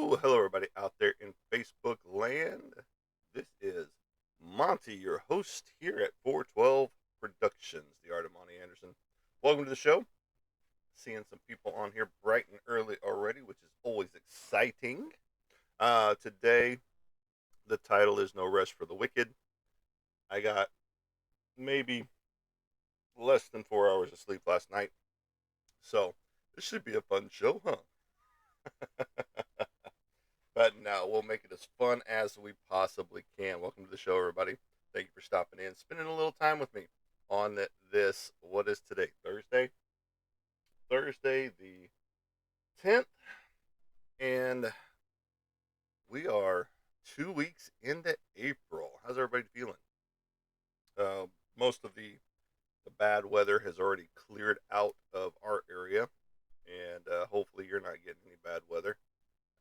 Hello, everybody out there in Facebook land. This is Monty, your host here at 412 Productions, the art of Monty Anderson. Welcome to the show. Seeing some people on here bright and early already, which is always exciting. Today, the title is No Rest for the Wicked. I got maybe less than 4 hours of sleep last night, so this should be a fun show, huh? But no, we'll make it as fun as we possibly can. Welcome to the show, everybody. Thank you for stopping in, spending a little time with me on this. What is today? Thursday? Thursday, the 10th. And we are 2 weeks into April. How's everybody feeling? Most of the bad weather has already cleared out of our area. And hopefully, you're not getting any bad weather.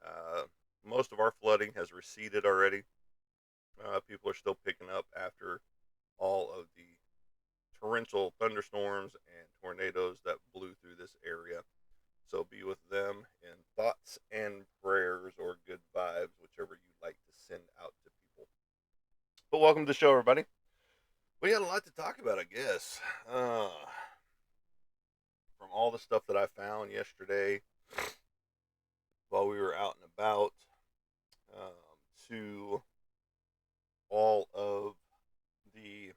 Uh, Most of our flooding has receded already. People are still picking up after all of the torrential thunderstorms and tornadoes that blew through this area. So be with them in thoughts and prayers or good vibes, whichever you like to send out to people. But welcome to the show, everybody. We got a lot to talk about, I guess. From all the stuff that I found yesterday while we were out and about, to all of the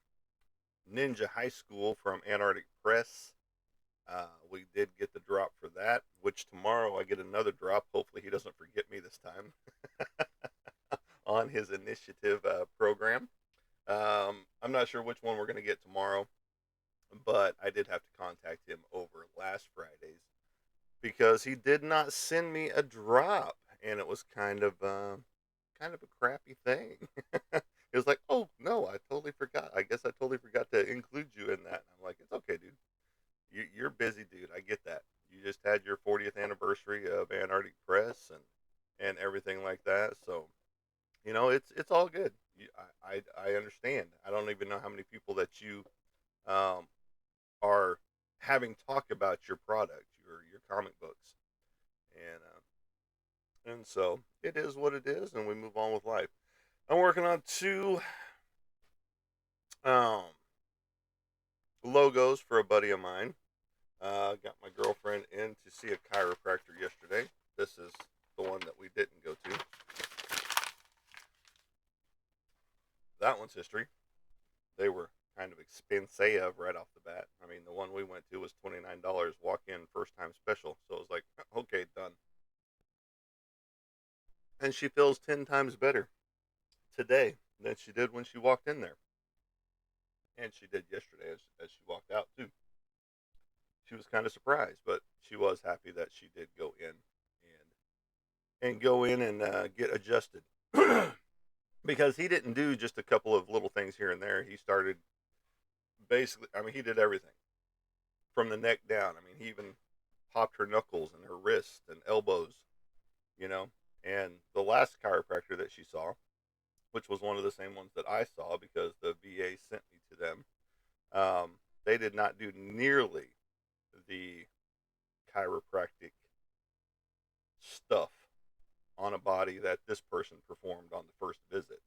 Ninja High School from Antarctic Press. We did get the drop for that, which tomorrow I get another drop. Hopefully, he doesn't forget me this time on his initiative program. I'm not sure which one we're going to get tomorrow, but I did have to contact him over last Friday's because he did not send me a drop, and it was kind of a crappy thing. It was like, oh no, I totally forgot. I guess I totally forgot to include you in that. And I'm like, it's okay, dude. You're busy, dude. I get that. You just had your 40th anniversary of Antarctic Press and everything like that. So it's all good. I understand. I don't even know how many people that you um, are having talk about your product, your comic books, and so it is what it is, and we move on with life. I'm working on two um, logos for a buddy of mine. Got my girlfriend in to see a chiropractor yesterday. This is the one that we didn't go to. That one's history. They were kind of expensive right off the bat. I mean, the one we went to was $29 walk in first time special. So it was like, okay, done. And she feels 10 times better today than she did when she walked in there. And she did yesterday as she walked out, too. She was kind of surprised, but she was happy that she did go in and go in and get adjusted. Because he didn't do just a couple of little things here and there. He started basically, I mean, he did everything from the neck down. I mean, he even popped her knuckles and her wrists and elbows, you know. And the last chiropractor that she saw, which was one of the same ones that I saw because the VA sent me to them, they did not do nearly the chiropractic stuff on a body that this person performed on the first visit,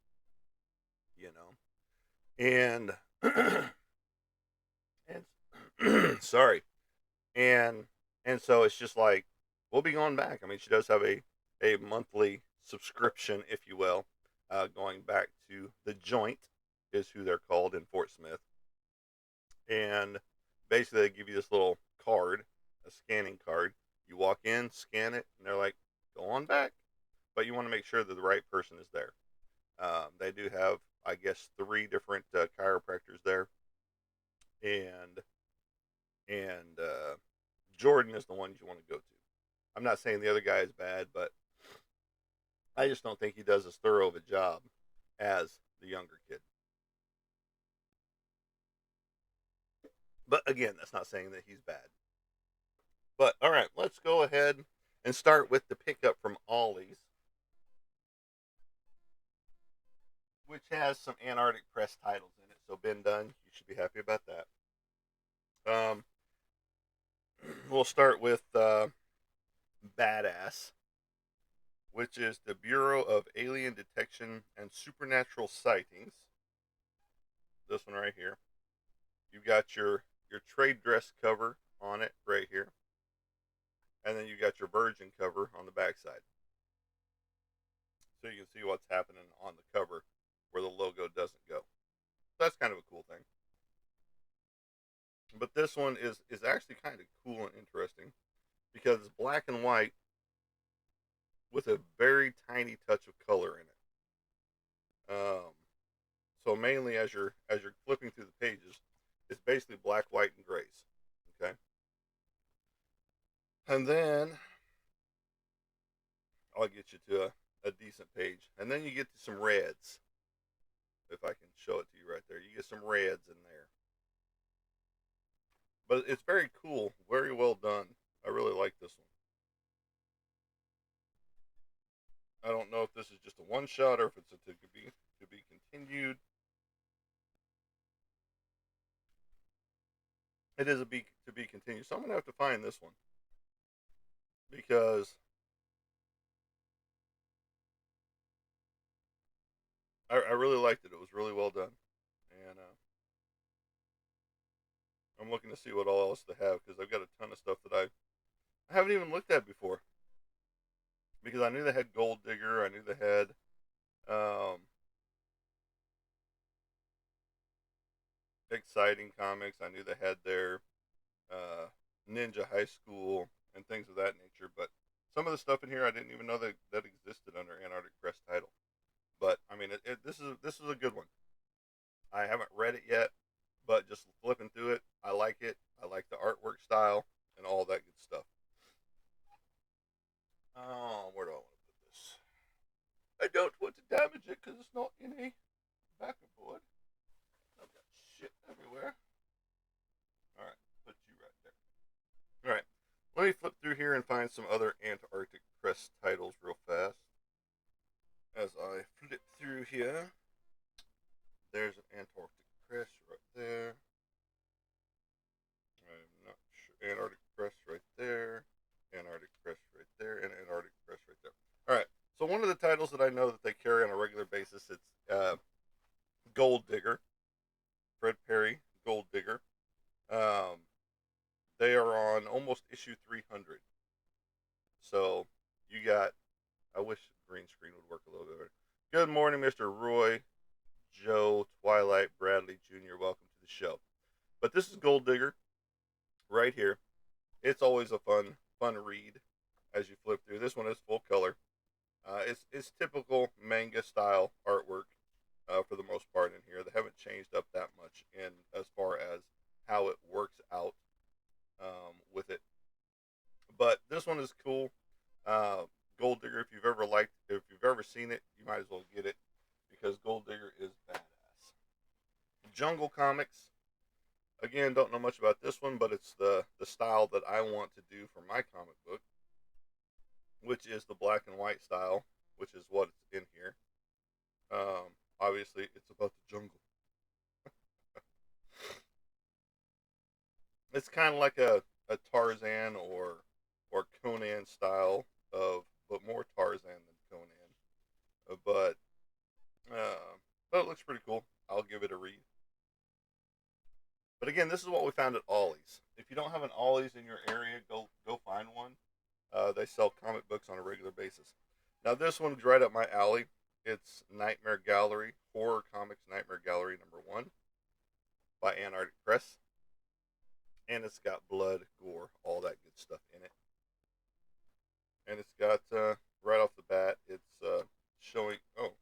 you know. And and sorry, and and so it's just like we'll be going back. I mean, she does have a monthly subscription, if you will, going back to the Joint is who they're called in Fort Smith, and basically they give you this little card, a scanning card. You walk in, scan it, and they're like, go on back, but you want to make sure that the right person is there. They do have, I guess, three different chiropractors there, and and Jordan is the one you want to go to. I'm not saying the other guy is bad, but I just don't think he does as thorough of a job as the younger kid. But again, that's not saying that he's bad. But all right, let's go ahead and start with the pickup from Ollie's, which has some Antarctic Press titles in it. So Ben Dunn, you should be happy about that. Um, we'll start with Badass, which is the Bureau of Alien Detection and Supernatural Sightings. This one right here. You got your trade dress cover on it right here, and then you got your Virgin cover on the backside. So you can see what's happening on the cover where the logo doesn't go. That's kind of a cool thing. But this one is actually kind of cool and interesting because it's black and white with a very tiny touch of color in it. So mainly as you're flipping through the pages, it's basically black, white, and grays. Okay, and then I'll get you to a decent page, and then you get to some reds. If I can show it to you right there, you get some reds in there. But it's very cool, very well done. I really like this one. I don't know if this is just a one shot or if it's to be continued. It is to be continued. So I'm gonna have to find this one because I really liked it. It was really well done, and I'm looking to see what all else they have because I've got a ton of stuff that I haven't even looked at before. Because I knew they had Gold Digger, I knew they had um, Exciting Comics, I knew they had their uh, Ninja High School and things of that nature. But some of the stuff in here I didn't even know that existed under Antarctic Press title. But I mean, this is a good one. I haven't read it yet, but just flipping through it, I like it. I like the artwork style and all that good stuff. Oh, where do I want to put this? I don't want to damage it because it's not in a backup board. I've got shit everywhere. All right, put you right there. All right, let me flip through here and find some other Antarctic Press titles real fast. As I flip through here, there's an Antarctic Press right there. I'm not sure. Antarctic Press right there. Antarctic Press right there. And Antarctic Press right there. All right. So one of the titles that I know that they carry on a regular basis, it's Gold Digger. Fred Perry, Gold Digger. Um, they are on almost issue 300. So you got. I wish green screen would work a little bit better. Good morning, Mr. Roy, Joe, Twilight, Bradley Jr. Welcome to the show. But this is Gold Digger right here. It's always a fun read as you flip through. This one is full color. It's typical manga style artwork for the most part in here. They haven't changed up that much in as far as how it works out with it. But this one is cool. Uh, Gold Digger, if you've ever seen it, you might as well get it because Gold Digger is badass. Jungle Comics. Again, don't know much about this one, but it's the style that I want to do for my comic book, which is the black and white style, which is what's in here. Obviously, it's about the jungle. It's kind of like a Tarzan or Conan style of, but more Tarzan than Conan. Uh, but it looks pretty cool. I'll give it a read. But again, this is what we found at Ollie's. If you don't have an Ollie's in your area, go find one. They sell comic books on a regular basis. Now this one's right up my alley. It's Nightmare Gallery, Horror Comics Nightmare Gallery #1 by Antarctic Press. And it's got blood, gore, all that good stuff in it. And it's got, right off the bat, it's showing, oh,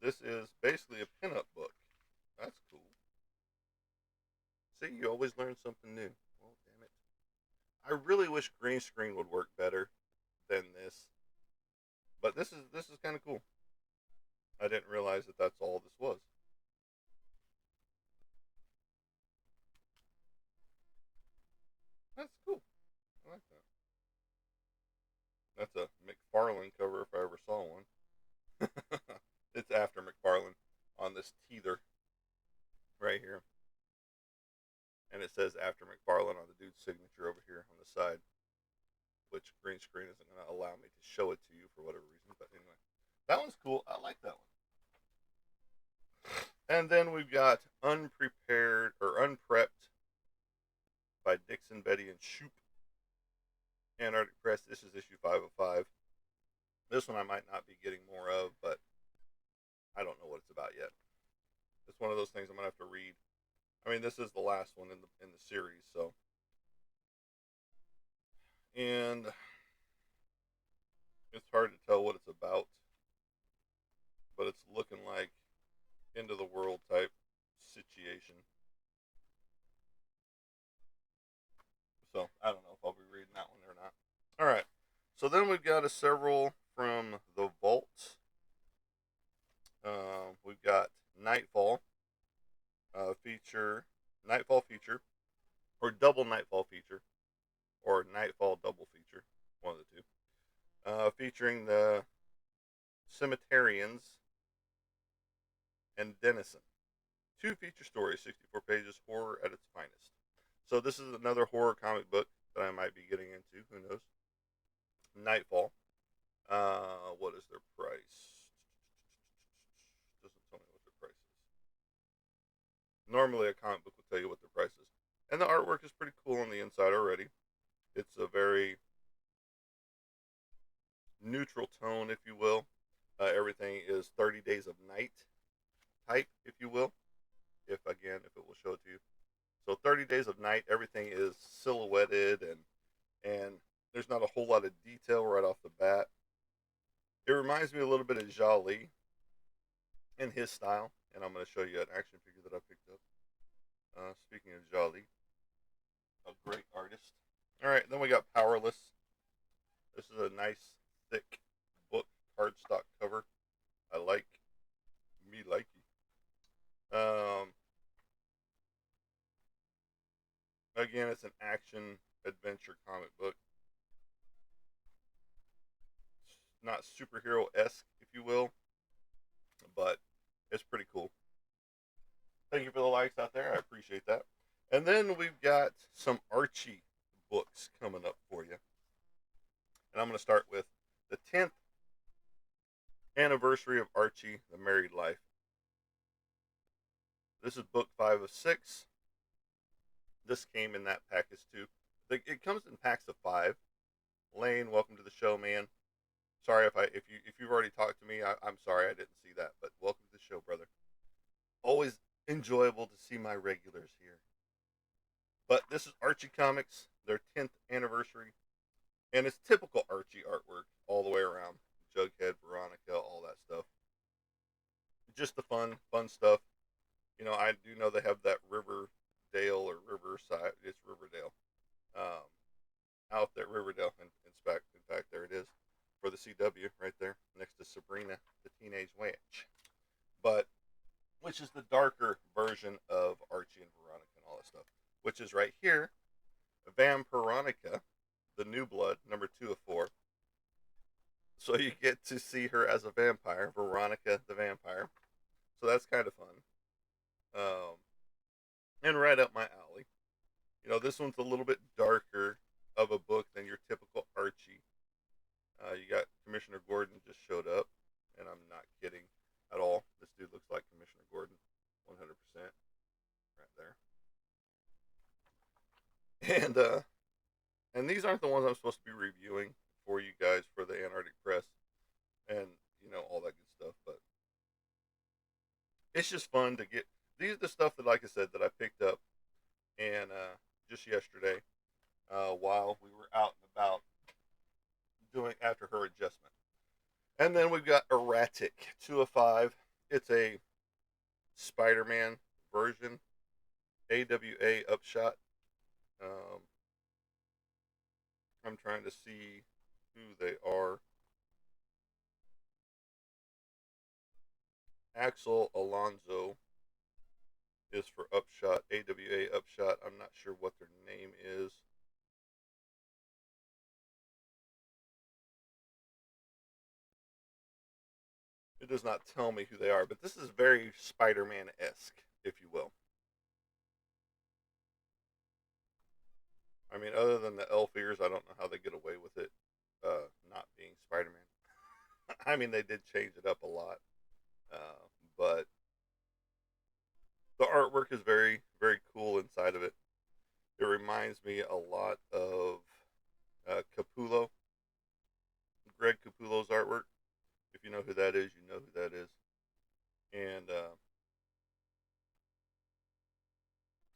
this is basically a pinup book. That's cool. See, you always learn something new. Well, damn it. I really wish green screen would work better than this. But this is kind of cool. I didn't realize that that's all this was. That's cool. I like that. That's a McFarlane cover if I ever saw one. It's after McFarlane on this teether right here. And it says after McFarlane on the dude's signature over here on the side, which green screen isn't going to allow me to show it to you for whatever That one's cool. I like that one. And then we've got Unprepared or Unprepped by Dixon, Betty, and Shoop. Antarctic Press. This is issue 505. This one I might not be getting more of, but I don't know what it's about yet. It's one of those things I'm gonna have to read. I mean, this is the last one in the series, so. And it's hard to tell what it's about, but it's looking like end of the world type situation. So I don't know if I'll be reading that one or not. All right. So then we've got a several from the vault. We've got Nightfall feature, Nightfall feature, or double Nightfall feature, or Nightfall double feature, one of the two. Featuring the Cemeterians and Dennison. Two feature stories, 64 pages, horror at its finest. So this is another horror comic book that I might be getting into. Who knows? Nightfall. What is their price? Doesn't tell me what their price is. Normally, a comic book will tell you what their price is, and the artwork is pretty cool on the inside already. It's a very neutral tone, if you will. Everything is 30 Days of Night type, if you will. If it will show it to you. So 30 Days of Night, everything is silhouetted and there's not a whole lot of detail right off the bat. It reminds me a little bit of Jia Lee in his style, and I'm going to show you an action figure that I picked up. Speaking of Jia Lee, a great artist. All right, then we got Powerless. This is a nice, thick book cardstock cover. I like me likey. Again, it's an action adventure comic book. It's not superhero esque, if you will, but it's pretty cool. Thank you for the likes out there. I appreciate that. And then we've got some Archie books coming up for you. And I'm going to start with the 10th anniversary of Archie, The Married Life. This is book 5 of 6. This came in that package too. It comes in packs of 5. Lane, welcome to the show, man. Sorry if you've already talked to me. I'm sorry I didn't see that, but welcome to the show, brother. Always enjoyable to see my regulars here. But this is Archie Comics, their 10th anniversary, and it's typical Archie artwork all the way around. Jughead, Veronica, all that stuff. Just the fun stuff. You know, I do know they have that Riverdale or Riverside. It's Riverdale. Um, Out there, Riverdale. In fact, there it is for the CW right there next to Sabrina, the Teenage Witch. But which is the darker version of Archie and Veronica and all that stuff. Which is right here, Vampironica, the New Blood, number 2 of 4. So you get to see her as a vampire, Veronica the vampire. So that's kind of fun. Um, and right up my alley. You know, this one's a little bit darker of a book than your typical Archie. You got Commissioner Gordon just showed up, and I'm not kidding at all. This dude looks like Commissioner Gordon, 100%, right there. And these aren't the ones I'm supposed to be reviewing for you guys for the Antarctic Press, and you know all that good stuff. But it's just fun to get. These are the stuff that, like I said, that I picked up and just yesterday while we were out and about doing after her adjustment. And then we've got Erratic 2 of 5. It's a Spider-Man version, AWA Upshot. Um, I'm trying to see who they are. Axel Alonso is for Upshot, AWA Upshot. I'm not sure what their name is. It does not tell me who they are, but this is very Spider-Man esque, if you will. I mean, other than the elf ears, I don't know how they get away with it not being Spider-Man. I mean, they did change it up a lot, but the artwork is very, very cool inside of it. It reminds me a lot of Capullo, Greg Capullo's artwork. If you know who that is, you know who that is. And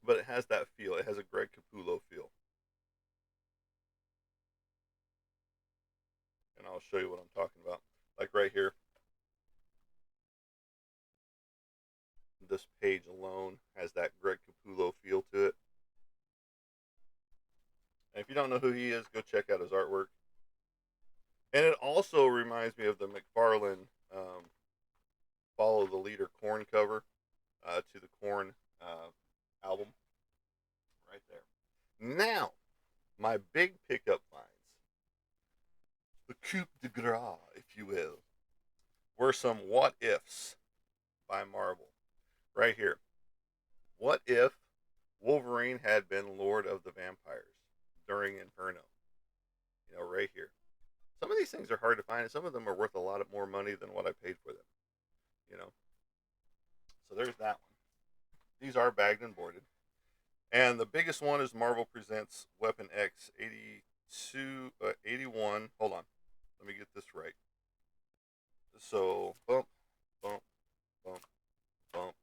but it has that feel. It has a Greg Capullo feel. And I'll show you what I'm talking about. Like right here, this page alone has that Greg Capullo feel to it. And if you don't know who he is, go check out his artwork. And it also reminds me of the McFarlane Follow the Leader Corn cover to the Corn album right there. Now, my big pickup finds, the coup de grace, if you will, were some what ifs by Marvel. Right here. What if Wolverine had been Lord of the Vampires during Inferno? You know, right here. Some of these things are hard to find, and some of them are worth a lot more money than what I paid for them. You know, so there's that one. These are bagged and boarded, and the biggest one is Marvel Presents Weapon X 82, 81. Hold on, let me get this right. So bump, bump, bump, bump,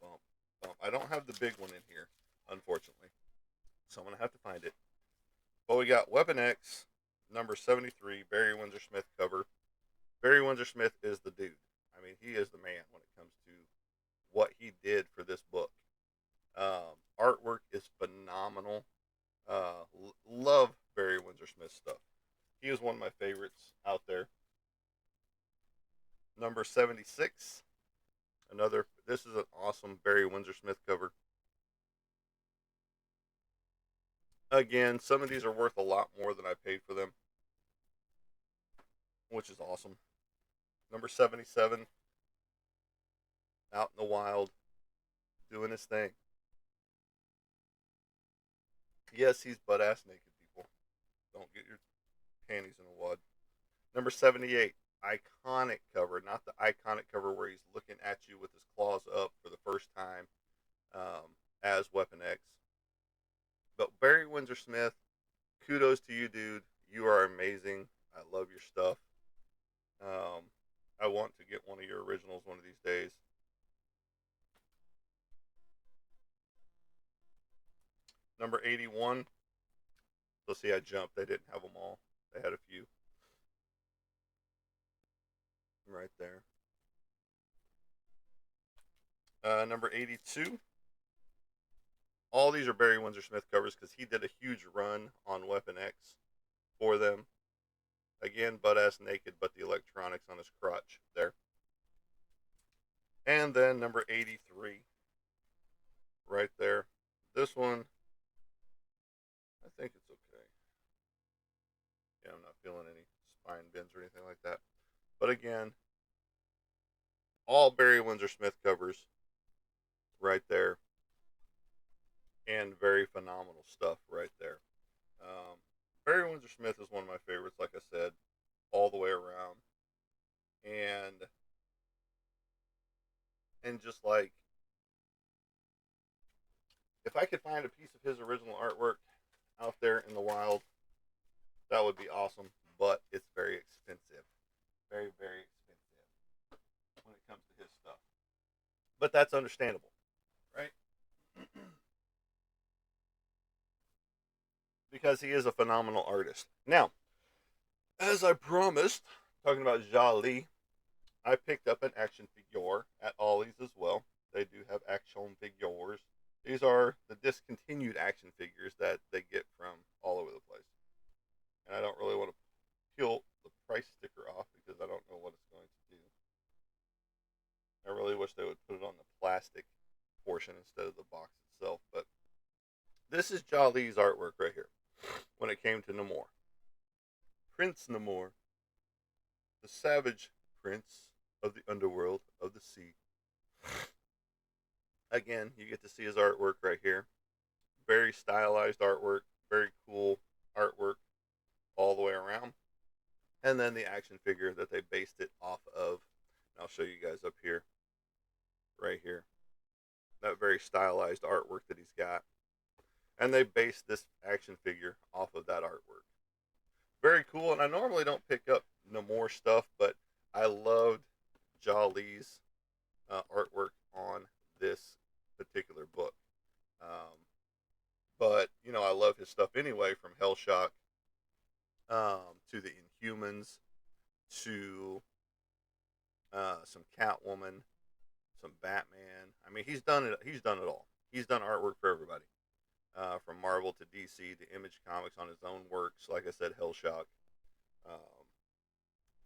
bump, bump. I don't have the big one in here, unfortunately, so I'm gonna have to find it. But we got Weapon X number 73, Barry Windsor Smith cover. Barry Windsor Smith is the dude. I mean, he is the man when it comes to what he did for this book. Artwork is phenomenal. Love Barry Windsor Smith stuff. He is one of my favorites out there. Number 76, another. This is an awesome Barry Windsor Smith cover. Again, some of these are worth a lot more than I paid for them, which is awesome. Number 77, out in the wild, doing his thing. Yes, he's butt ass naked, people. Don't get your panties in a wad. Number 78, iconic cover. Not the iconic cover where he's looking at you with his claws up for the first time as Weapon X. But Barry Windsor Smith, kudos to you, dude. You are amazing. I love your stuff. Um, I want to get one of your originals one of these days. Number 81. So see, I jumped. They didn't have them all. They had a few. Right there. Number 82. All these are Barry Windsor Smith covers because he did a huge run on Weapon X for them. Again, butt ass naked, but the electronics on his crotch there. And then number 83, right there. This one, I think it's okay. Yeah, I'm not feeling any spine bends or anything like that. But again, all Barry Windsor Smith covers right there. And very phenomenal stuff right there. Barry Windsor Smith is one of my favorites, like I said, all the way around. And just like, if I could find a piece of his original artwork out there in the wild, that would be awesome. But it's very expensive. Very, very expensive when it comes to his stuff. But that's understandable, right? Because he is a phenomenal artist. Now, as I promised, talking about Jali, I picked up an action figure at Ollie's as well. They do have action figures. These are the discontinued action figures that they get from all over the place. And I don't really want to peel the price sticker off because I don't know what it's going to do. I really wish they would put it on the plastic portion instead of the box itself. But this is Jali's artwork right here when it came to Namor. Prince Namor, the savage prince of the underworld of the sea. Again, you get to see his artwork right here. Very stylized artwork, very cool artwork all the way around. and then the action figure that they based it off of. And I'll show you guys up here, right here, that very stylized artwork that he's got. And they based this action figure off of that artwork. Very cool. And I normally don't pick up no more stuff, but I loved Jolly's artwork on this particular book. Um, but you know, I love his stuff anyway, from Hellshock to the Inhumans to some Catwoman, some Batman. I mean, he's done it. He's done it all. He's done artwork for everybody, from Marvel to DC to Image Comics on his own works. Like I said, Hellshock. Um,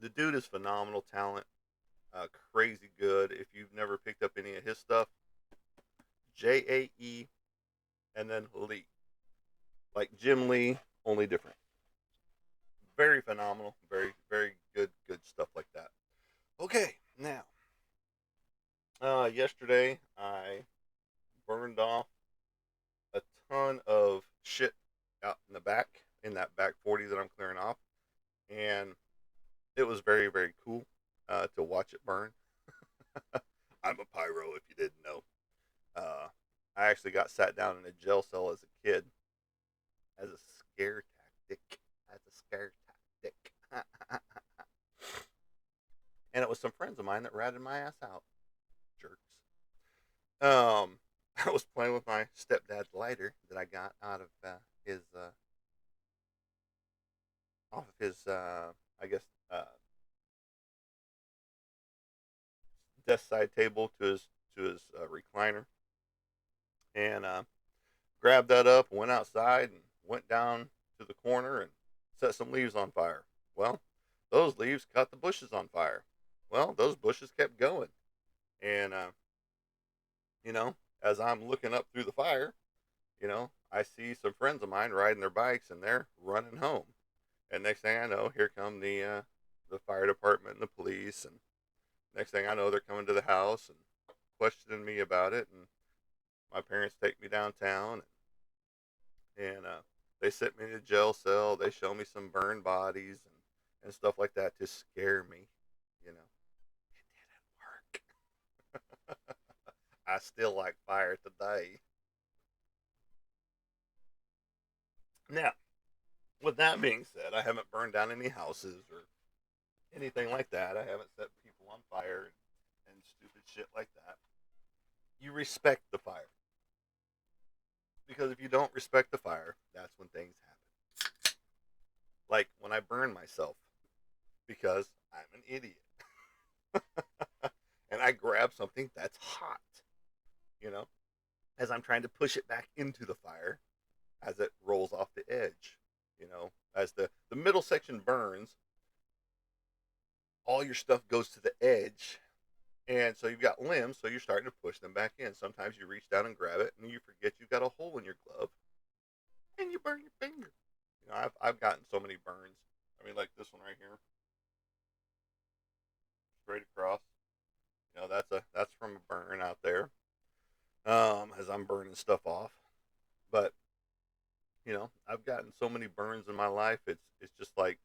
the dude is phenomenal talent, crazy good. If you've never picked up any of his stuff, Jae and then Lee, like Jim Lee, only different. Very phenomenal, very good stuff like that. Okay, now, yesterday I burned off a ton of shit out in the back, in that back 40 that I'm clearing off, and it was very cool to watch it burn. I'm a pyro, if you didn't know. Uh, I actually got sat down in a jail cell as a kid as a scare tactic. As a scare tactic. And it was some friends of mine that ratted my ass out. Jerks. I was playing with my stepdad's lighter that I got out of his, off of his, I guess, desk side table to his recliner, and grabbed that up, went outside, and went down to the corner and set some leaves on fire. Well, those leaves caught the bushes on fire. Well, those bushes kept going, and you know, as I'm looking up through the fire, you know, I see some friends of mine riding their bikes and they're running home. And next thing I know, here come the fire department and the police, and next thing I know, they're coming to the house and questioning me about it. And my parents take me downtown, and they sit me in a jail cell. They show me some burned bodies and stuff like that to scare me. You know, it didn't work. I still like fire today. Now, with that being said, I haven't burned down any houses or anything like that. I haven't set people on fire and stupid shit like that. You respect the fire, because if you don't respect the fire, that's when things happen. Like when I burn myself because I'm an idiot and I grab something that's hot, you know, as I'm trying to push it back into the fire as it rolls off the edge, you know, as the middle section burns, all your stuff goes to the edge. And so you've got limbs, so you're starting to push them back in. Sometimes you reach down and grab it, and you forget you've got a hole in your glove, and you burn your finger. You know, I've gotten so many burns. I mean, like this one right here, straight across. You know, that's from a burn out there. As I'm burning stuff off, but you know, I've gotten so many burns in my life. It's just like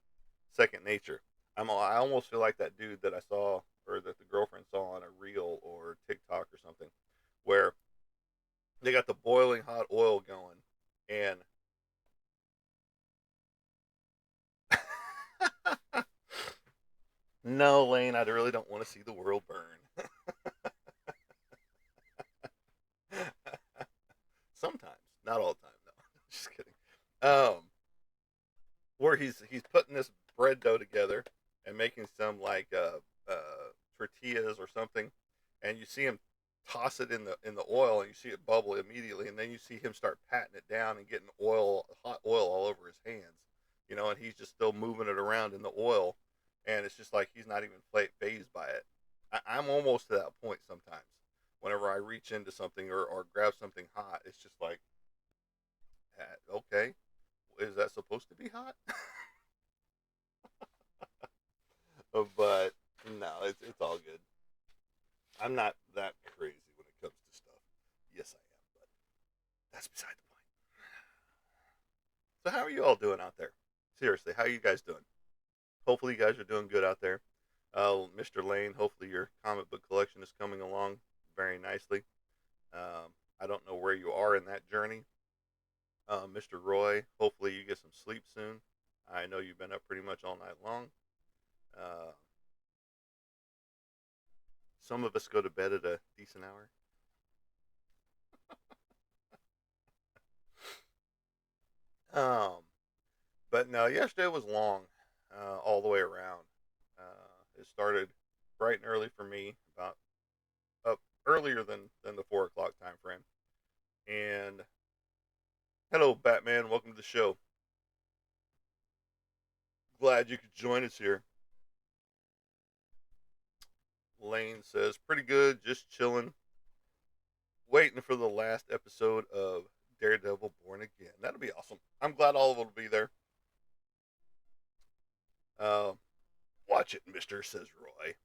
second nature. I almost feel like that dude that I saw, or that the girlfriend saw on a reel or TikTok or something, where they got the boiling hot oil going, and no, Lane, I really don't want to see the world burn. Sometimes, not all the time, no. Just kidding. Um, where he's putting this bread dough together and making some like tortillas or something, and you see him toss it in the oil, and you see it bubble immediately, and then you see him start patting it down and getting hot oil all over his hands, you know, and he's just still moving it around in the oil, and it's just like he's not even phased by it. I'm almost to that point sometimes. Whenever I reach into something or grab something hot, it's just like, okay, is that supposed to be hot? But no, it's all good. I'm not that crazy when it comes to stuff. Yes, I am, but that's beside the point. So, how are you all doing out there? Seriously, how are you guys doing? Hopefully, you guys are doing good out there. Mr. Lane, hopefully your comic book collection is coming along very nicely. I don't know where you are in that journey. Mr. Roy, hopefully you get some sleep soon. I know you've been up pretty much all night long. Uh, some of us go to bed at a decent hour. Um, but no, yesterday was long, all the way around. It started bright and early for me, about up earlier than the 4 o'clock time frame. And hello, Batman. Welcome to the show. Glad you could join us here. Lane says, pretty good, just chilling, waiting for the last episode of Daredevil Born Again. That'll be awesome. I'm glad all of it will be there. Uh, Watch it, mister, says Roy.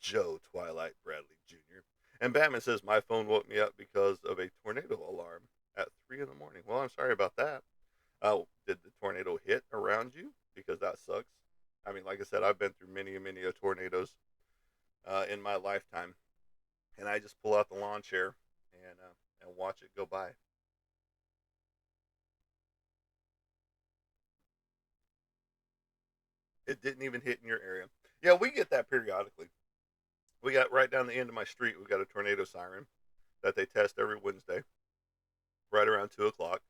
Joe Twilight Bradley Jr. And Batman says, my phone woke me up because of a tornado alarm at 3 in the morning. Well, I'm sorry about that. Did the tornado hit around you? Because that sucks. I mean, like I said, I've been through many and many tornadoes in my lifetime, and I just pull out the lawn chair and watch it go by. It didn't even hit in your area. Yeah, we get that periodically. We got right down the end of my street. We got a tornado siren that they test every Wednesday, right around 2 o'clock.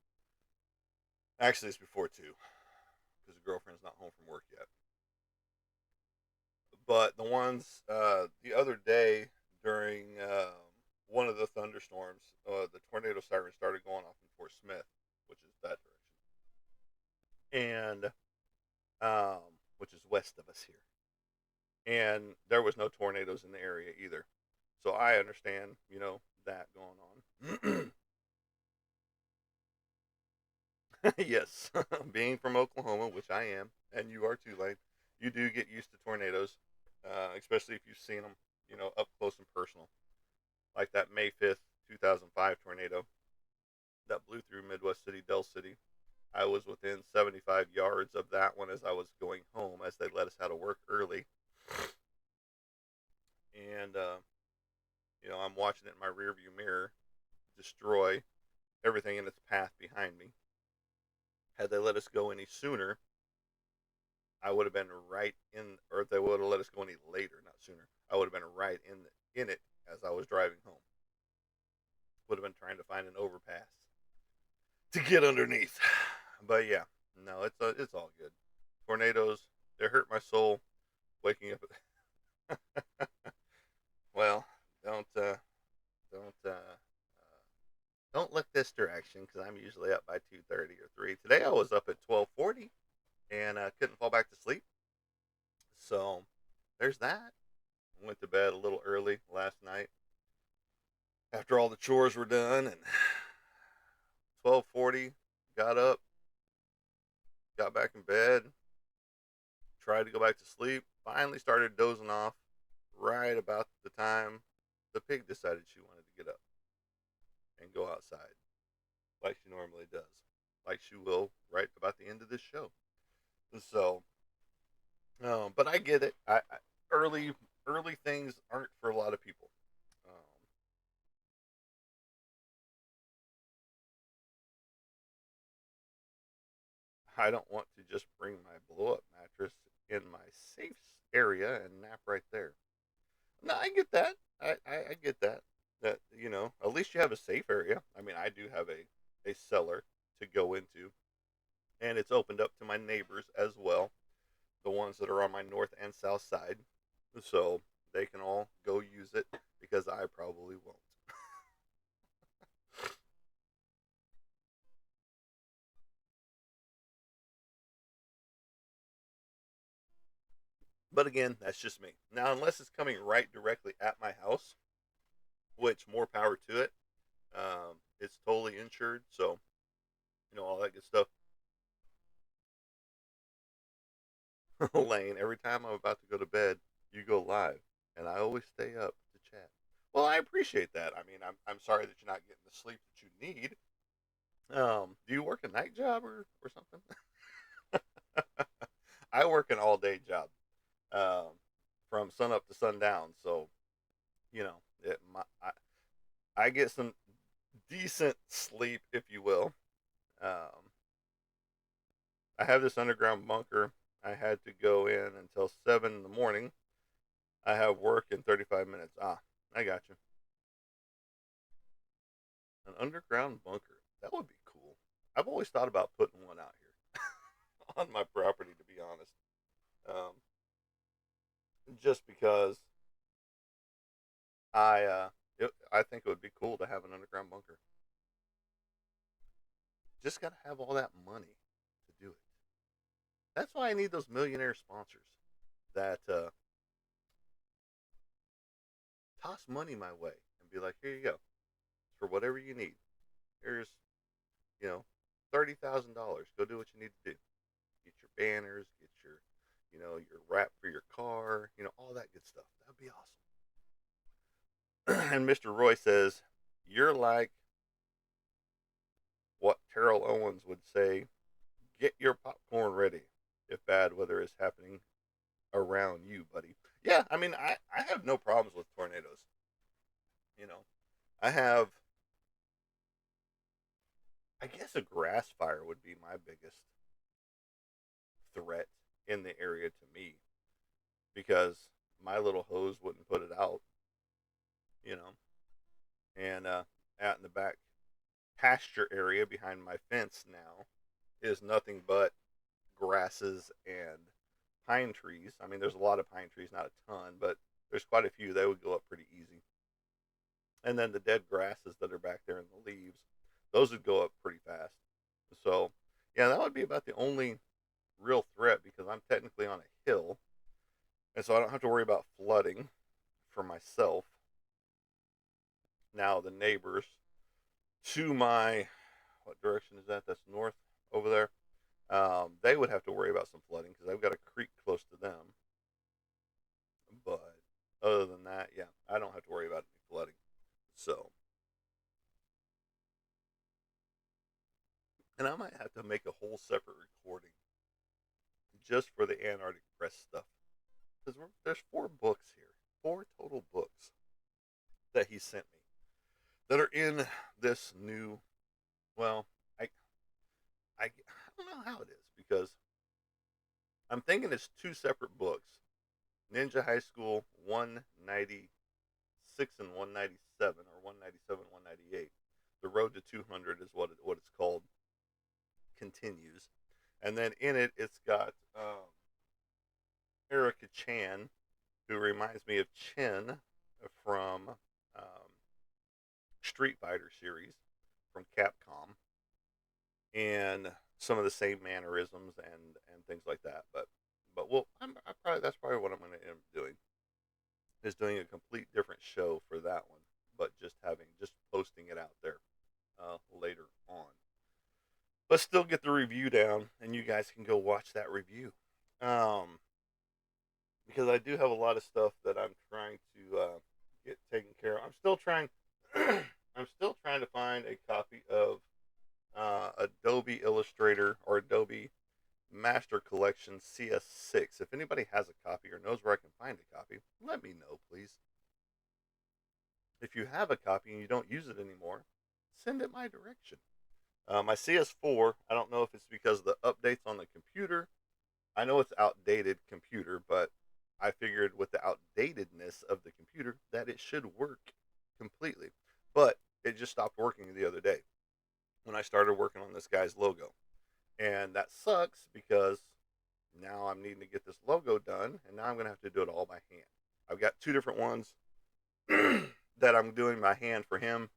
Actually, it's before 2 because the girlfriend's not home from work yet. But the ones the other day during one of the thunderstorms, the tornado siren started going off in Fort Smith, which is that direction, and which is west of us here. And there was no tornadoes in the area either, so I understand, that going on. Yes, being from Oklahoma, which I am, and you are too, Lane, you do get used to tornadoes, especially if you've seen them, up close and personal, like that May 5th, 2005 tornado that blew through Midwest City, Dell City. I was within 75 yards of that one as I was going home, as they let us out of work early. And, I'm watching it in my rearview mirror destroy everything in its path behind me. Had they let us go any sooner, I would have been right in, or if they would have let us go any later, not sooner, I would have been right in it as I was driving home. Would have been trying to find an overpass to get underneath. But yeah, no, it's all good. Tornadoes, they hurt my soul. Waking up, well, don't don't don't look this direction because I'm usually up by 2:30 or 3. Today I was up at 12:40 and couldn't fall back to sleep. So there's that. Went to bed a little early last night after all the chores were done, and 12:40 got up, got back in bed, tried to go back to sleep. Finally started dozing off right about the time the pig decided she wanted to get up and go outside like she normally does, like she will right about the end of this show. So, but I get it. Early early things aren't for a lot of people. Um, I don't want to just bring my blow up mattress in my safe area and nap right there. No, I get that. I get that. That, at least you have a safe area. I mean, I do have a cellar to go into, and it's opened up to my neighbors as well, the ones that are on my north and south side, so they can all go use it because I probably won't. But again, that's just me. Now, unless it's coming right directly at my house, which more power to it. It's totally insured, so all that good stuff. Lane, every time I'm about to go to bed, you go live, and I always stay up to chat. Well, I appreciate that. I mean, I'm sorry that you're not getting the sleep that you need. Do you work a night job or something? I work an all day job, um, from sun up to sundown. So I get some decent sleep, if you will. Um, I have this underground bunker. I had to go in until 7 in the morning. I have work in 35 minutes. I got you. An underground bunker. That would be cool. I've always thought about putting one out here on my property, to be honest. Um, just because I think it would be cool to have an underground bunker. Just got to have all that money to do it. That's why I need those millionaire sponsors that toss money my way and be like, here you go, for whatever you need. Here's, you know, $30,000. Go do what you need to do. Get your banners, get your wrap for your car, all that good stuff. That'd be awesome. And Mr. Roy says, you're like what Terrell Owens would say, get your popcorn ready if bad weather is happening around you, buddy. Yeah, I mean, I have no problems with tornadoes. You know, I have, I guess a grass fire would be my biggest threat in the area to me because my little hose wouldn't put it out, you know, and out in the back pasture area behind my fence now is nothing but grasses and pine trees. I mean, there's a lot of pine trees, not a ton, but there's quite a few. They would go up pretty easy. And then the dead grasses that are back there in the leaves, those would go up pretty fast. So, yeah, that would be about the only real threat because I'm technically on a hill, and so I don't have to worry about flooding for myself. Now, the neighbors to my, what direction is that? That's north over there. They would have to worry about some flooding because I've got a creek close to them. But other than that, yeah, I don't have to worry about any flooding. So, and I might have to make a whole separate recording just for the Antarctic Press stuff because there's 4 books here, 4 total books that he sent me that are in this new. Well, I I don't know how it is because I'm thinking it's 2 separate books. Ninja High School 196 and 197, or 197, 198. The Road to 200 is what it's called. Continues, and then in it, it's got Erica Chan, who reminds me of Chen from Street Fighter series from Capcom, and some of the same mannerisms and things like that. But well, I probably that's probably what I'm going to end up doing is doing a complete different show for that one, but just posting it out there later on. But still get the review down, and you guys can go watch that review. Um, because I do have a lot of stuff that I'm trying to get taken care of. I'm still trying. I'm still trying to find a copy of Adobe Illustrator or Adobe Master Collection CS6. If anybody has a copy or knows where I can find a copy, let me know, please. If you have a copy and you don't use it anymore, send it my direction. My CS4, I don't know if it's because of the updates on the computer. I know it's outdated computer, but I figured with the outdatedness of the computer that it should work completely. But it just stopped working the other day when I started working on this guy's logo. And that sucks because now I'm needing to get this logo done, and now I'm going to have to do it all by hand. I've got 2 different ones that I'm doing by hand for him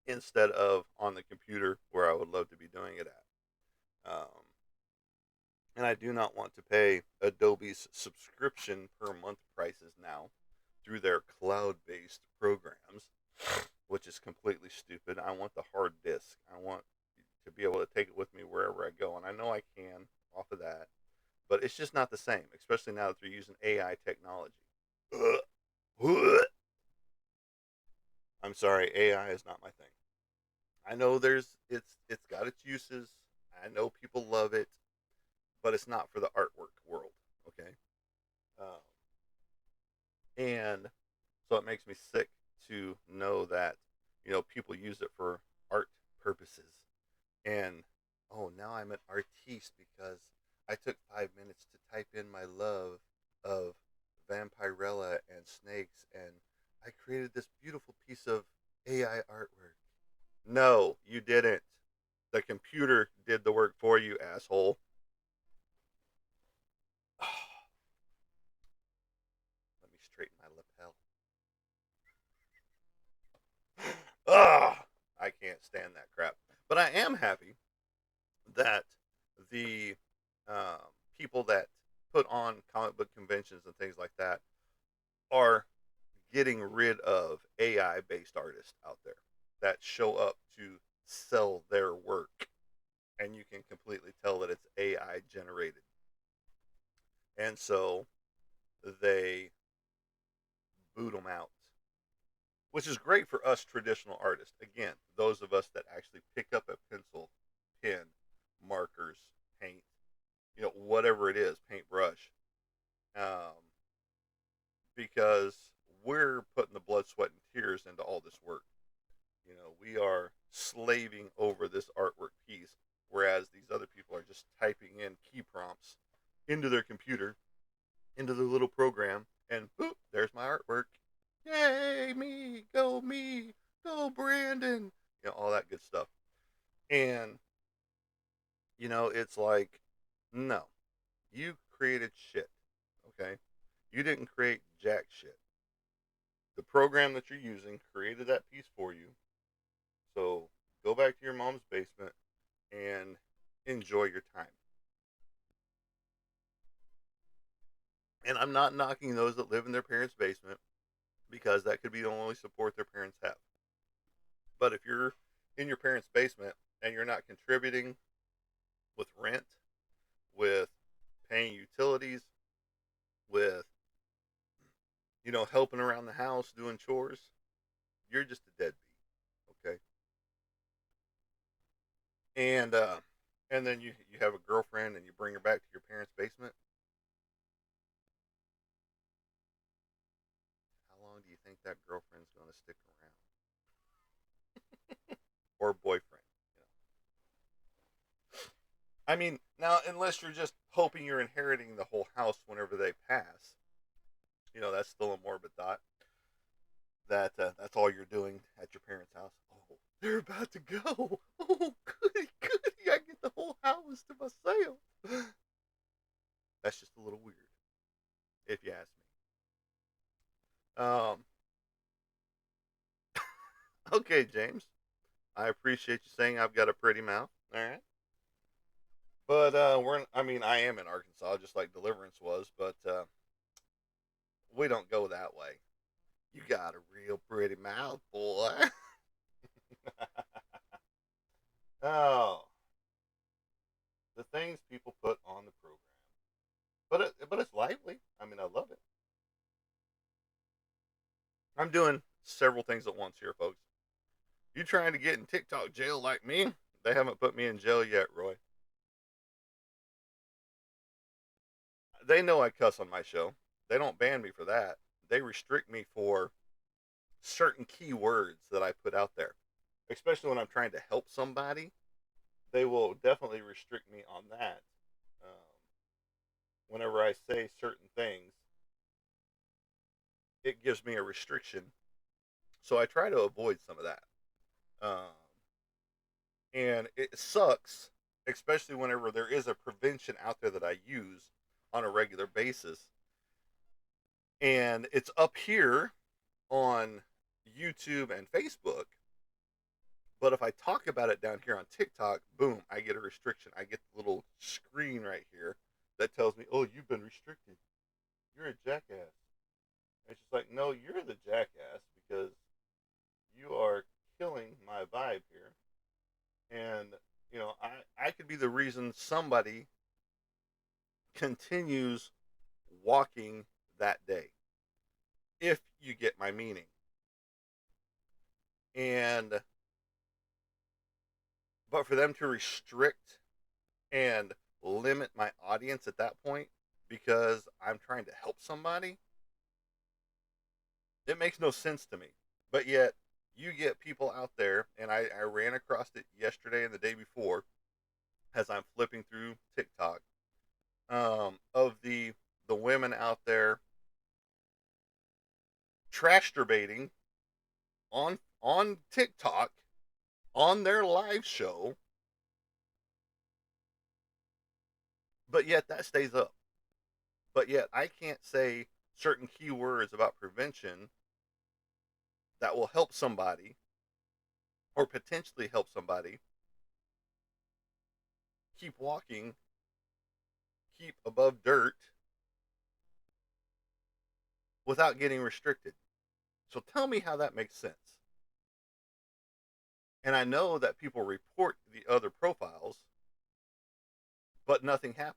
instead of on the computer where I would love to be doing it at. And I do not want to pay Adobe's subscription per month prices now through their cloud based programs, which is completely stupid. I want the hard disk. I want to be able to take it with me wherever I go. And I know I can off of that, but it's just not the same, especially now that they're using AI technology. I'm sorry, AI is not my thing. I know it's got its uses. I know people love it, but it's not for the artwork world. Okay. Um, and so it makes me sick to know that, people use it for art purposes. And oh, now I'm an artiste because I took 5 minutes to type in my love of Vampirella and snakes, and I created this beautiful piece of AI artwork. No, you didn't. The computer did the work for you, asshole. Let me straighten my lapel. Ugh, I can't stand that crap. But I am happy that the um, people that put on comic book conventions and things like that are getting rid of AI based artists out there that show up to sell their work, and you can completely tell that it's AI generated. And so they boot them out, which is great for us traditional artists. Again, those of us that actually pick up a pencil, pen, markers, paint, whatever it is, paintbrush, um, because we're putting the blood, sweat, and tears into all this work. We are slaving over this artwork piece, whereas these other people are just typing in key prompts into their computer, into their little program, and boop, there's my artwork. Yay, me, go Brandon, all that good stuff. And, it's like, no, you created shit, okay? You didn't create jack shit. The program that you're using created that piece for you. So go back to your mom's basement and enjoy your time. And I'm not knocking those that live in their parents' basement because that could be the only support their parents have. But if you're in your parents' basement and you're not contributing with rent, with paying utilities, with helping around the house, doing chores, you're just a deadbeat. Okay. And then you have a girlfriend and you bring her back to your parents' basement. How long do you think that girlfriend's going to stick around? Or boyfriend? I mean, now unless you're just hoping you're inheriting the whole house whenever they pass, that's still a morbid thought. That's all you're doing at your parents' house. Oh, they're about to go. Oh, goody, goody! I get the whole house to myself. That's just a little weird, if you ask me. Okay, James. I appreciate you saying I've got a pretty mouth. All right. But I mean, I am in Arkansas, just like Deliverance was, but we don't go that way. You got a real pretty mouth, boy. Oh, the things people put on the program, but it's lively. I mean, I love it. I'm doing several things at once here, folks. You trying to get in TikTok jail like me? They haven't put me in jail yet, Roy. They know I cuss on my show. They don't ban me for that. They restrict me for certain keywords that I put out there, especially when I'm trying to help somebody. They will definitely restrict me on that. Um, Whenever I say certain things, it gives me a restriction. So I try to avoid some of that. Um, and it sucks, especially whenever there is a prevention out there that I use on a regular basis. And it's up here on YouTube and Facebook. But if I talk about it down here on TikTok, boom, I get a restriction. I get the little screen right here that tells me, oh, you've been restricted. You're a jackass. And it's just like, no, you're the jackass because you are killing my vibe here. And, I could be the reason somebody continues walking that day, if you get my meaning. And, but for them to restrict and limit my audience at that point because I'm trying to help somebody, it makes no sense to me. But yet, you get people out there, and I ran across it yesterday and the day before as I'm flipping through TikTok, of the women out there trash debating on TikTok on their live show, but yet that stays up. But yet I can't say certain keywords about prevention that will help somebody or potentially help somebody keep walking, keep above dirt without getting restricted. So tell me how that makes sense. And I know that people report the other profiles, but nothing happens.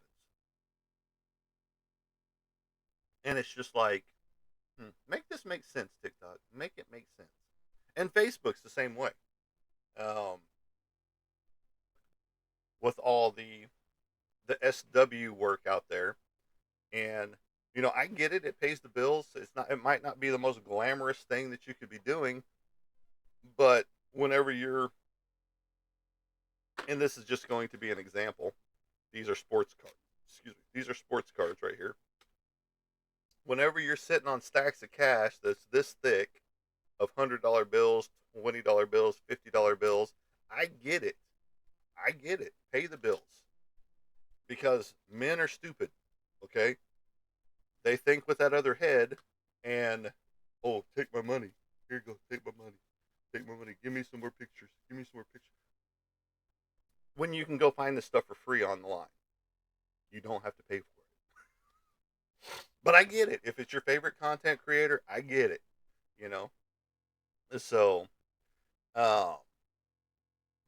And it's just like, make this make sense, TikTok. Make it make sense. And Facebook's the same way. Um, with all the SW work out there, and I get it. It pays the bills. It's not. It might not be the most glamorous thing that you could be doing, but whenever you're, and this is just going to be an example. These are sports cards. Excuse me. These are sports cards right here. Whenever you're sitting on stacks of cash that's this thick of $100 bills, $20 bills, $50 bills, I get it. I get it. Pay the bills because men are stupid. Okay, they think with that other head, and oh, take my money. Here you go. Take my money. Take my money. Give me some more pictures. Give me some more pictures. When you can go find this stuff for free on the line, you don't have to pay for it. But I get it. If it's your favorite content creator, I get it. You know. So, uh,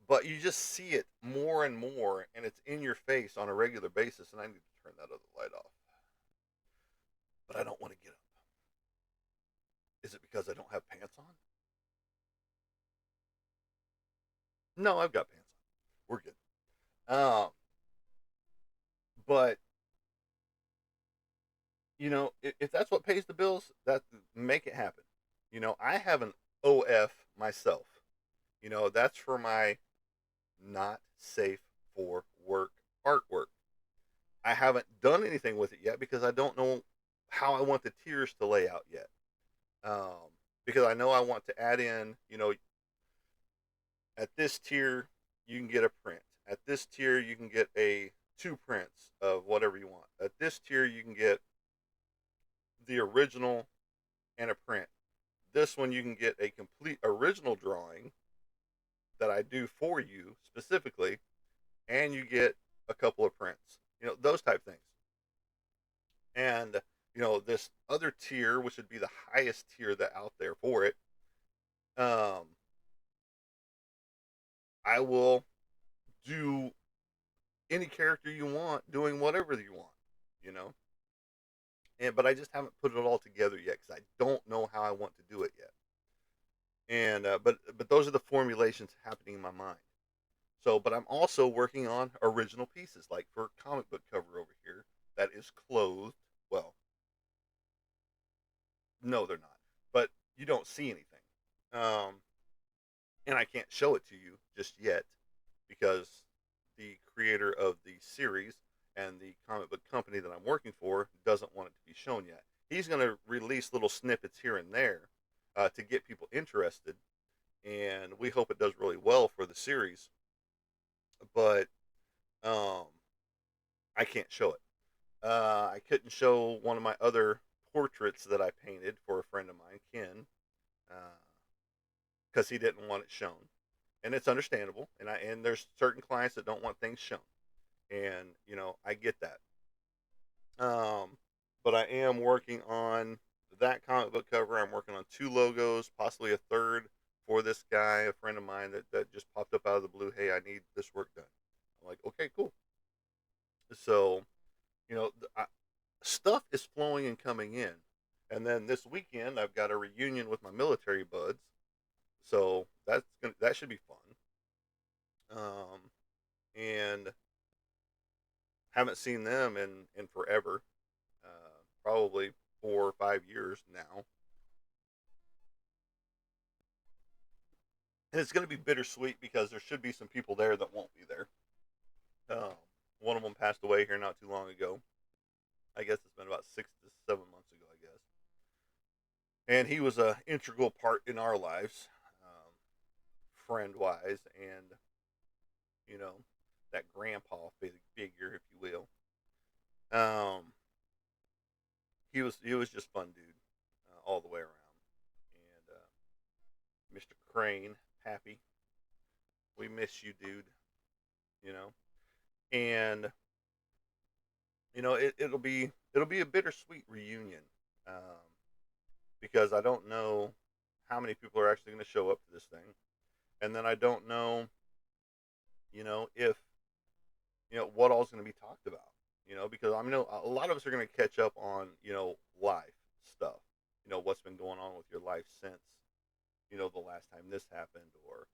but you just see it more and more, and it's in your face on a regular basis. And I need to turn that other light off. But I don't want to get up. Is it because I don't have pants on? No, I've got pants on. We're good. Um, but if that's what pays the bills, that make it happen. I have an OF myself. That's for my not safe for work artwork. I haven't done anything with it yet because I don't know how I want the tiers to lay out yet. Um, because I know I want to add in, at this tier you can get a print. At this tier you can get a two prints of whatever you want. At this tier you can get the original and a print. This one you can get a complete original drawing that I do for you specifically, and you get a couple of prints. Those type things. And this other tier, which would be the highest tier that out there for it, um, I will do any character you want, doing whatever you want. You know, but I just haven't put it all together yet because I don't know how I want to do it yet. And but those are the formulations happening in my mind. So, but I'm also working on original pieces, like for comic book cover over here that is clothed. Well, no, they're not, but you don't see anything, um, and I can't show it to you just yet because the creator of the series and the comic book company that I'm working for doesn't want it to be shown yet. He's going to release little snippets here and there to get people interested, and we hope it does really well for the series. But um, I can't show it. I couldn't show one of my other portraits that I painted for a friend of mine, Ken, because he didn't want it shown, and it's understandable. And there's certain clients that don't want things shown, and I get that. But I am working on that comic book cover. I'm working on two logos, possibly a third for this guy, a friend of mine that just popped up out of the blue. Hey, I need this work done. I'm like, okay, cool. So you know, stuff is flowing and coming in. And then this weekend, I've got a reunion with my military buds, so that should be fun. And Haven't seen them in forever, probably 4 or 5 years now, and it's going to be bittersweet because there should be some people there that won't be there. Um, One of them passed away here not too long ago. I guess it's been about 6 to 7 months ago, I guess. And he was a integral part in our lives, friend wise, and you know that grandpa figure, if you will. Um, he was just fun, dude, all the way around. And Mr. Crane, Pappy, we miss you, dude. You know, and it'll be a bittersweet reunion, um, because I don't know how many people are actually going to show up to this thing, and then I don't know, if what all's going to be talked about. Because I know a lot of us are going to catch up on life stuff. What's been going on with your life since the last time this happened, or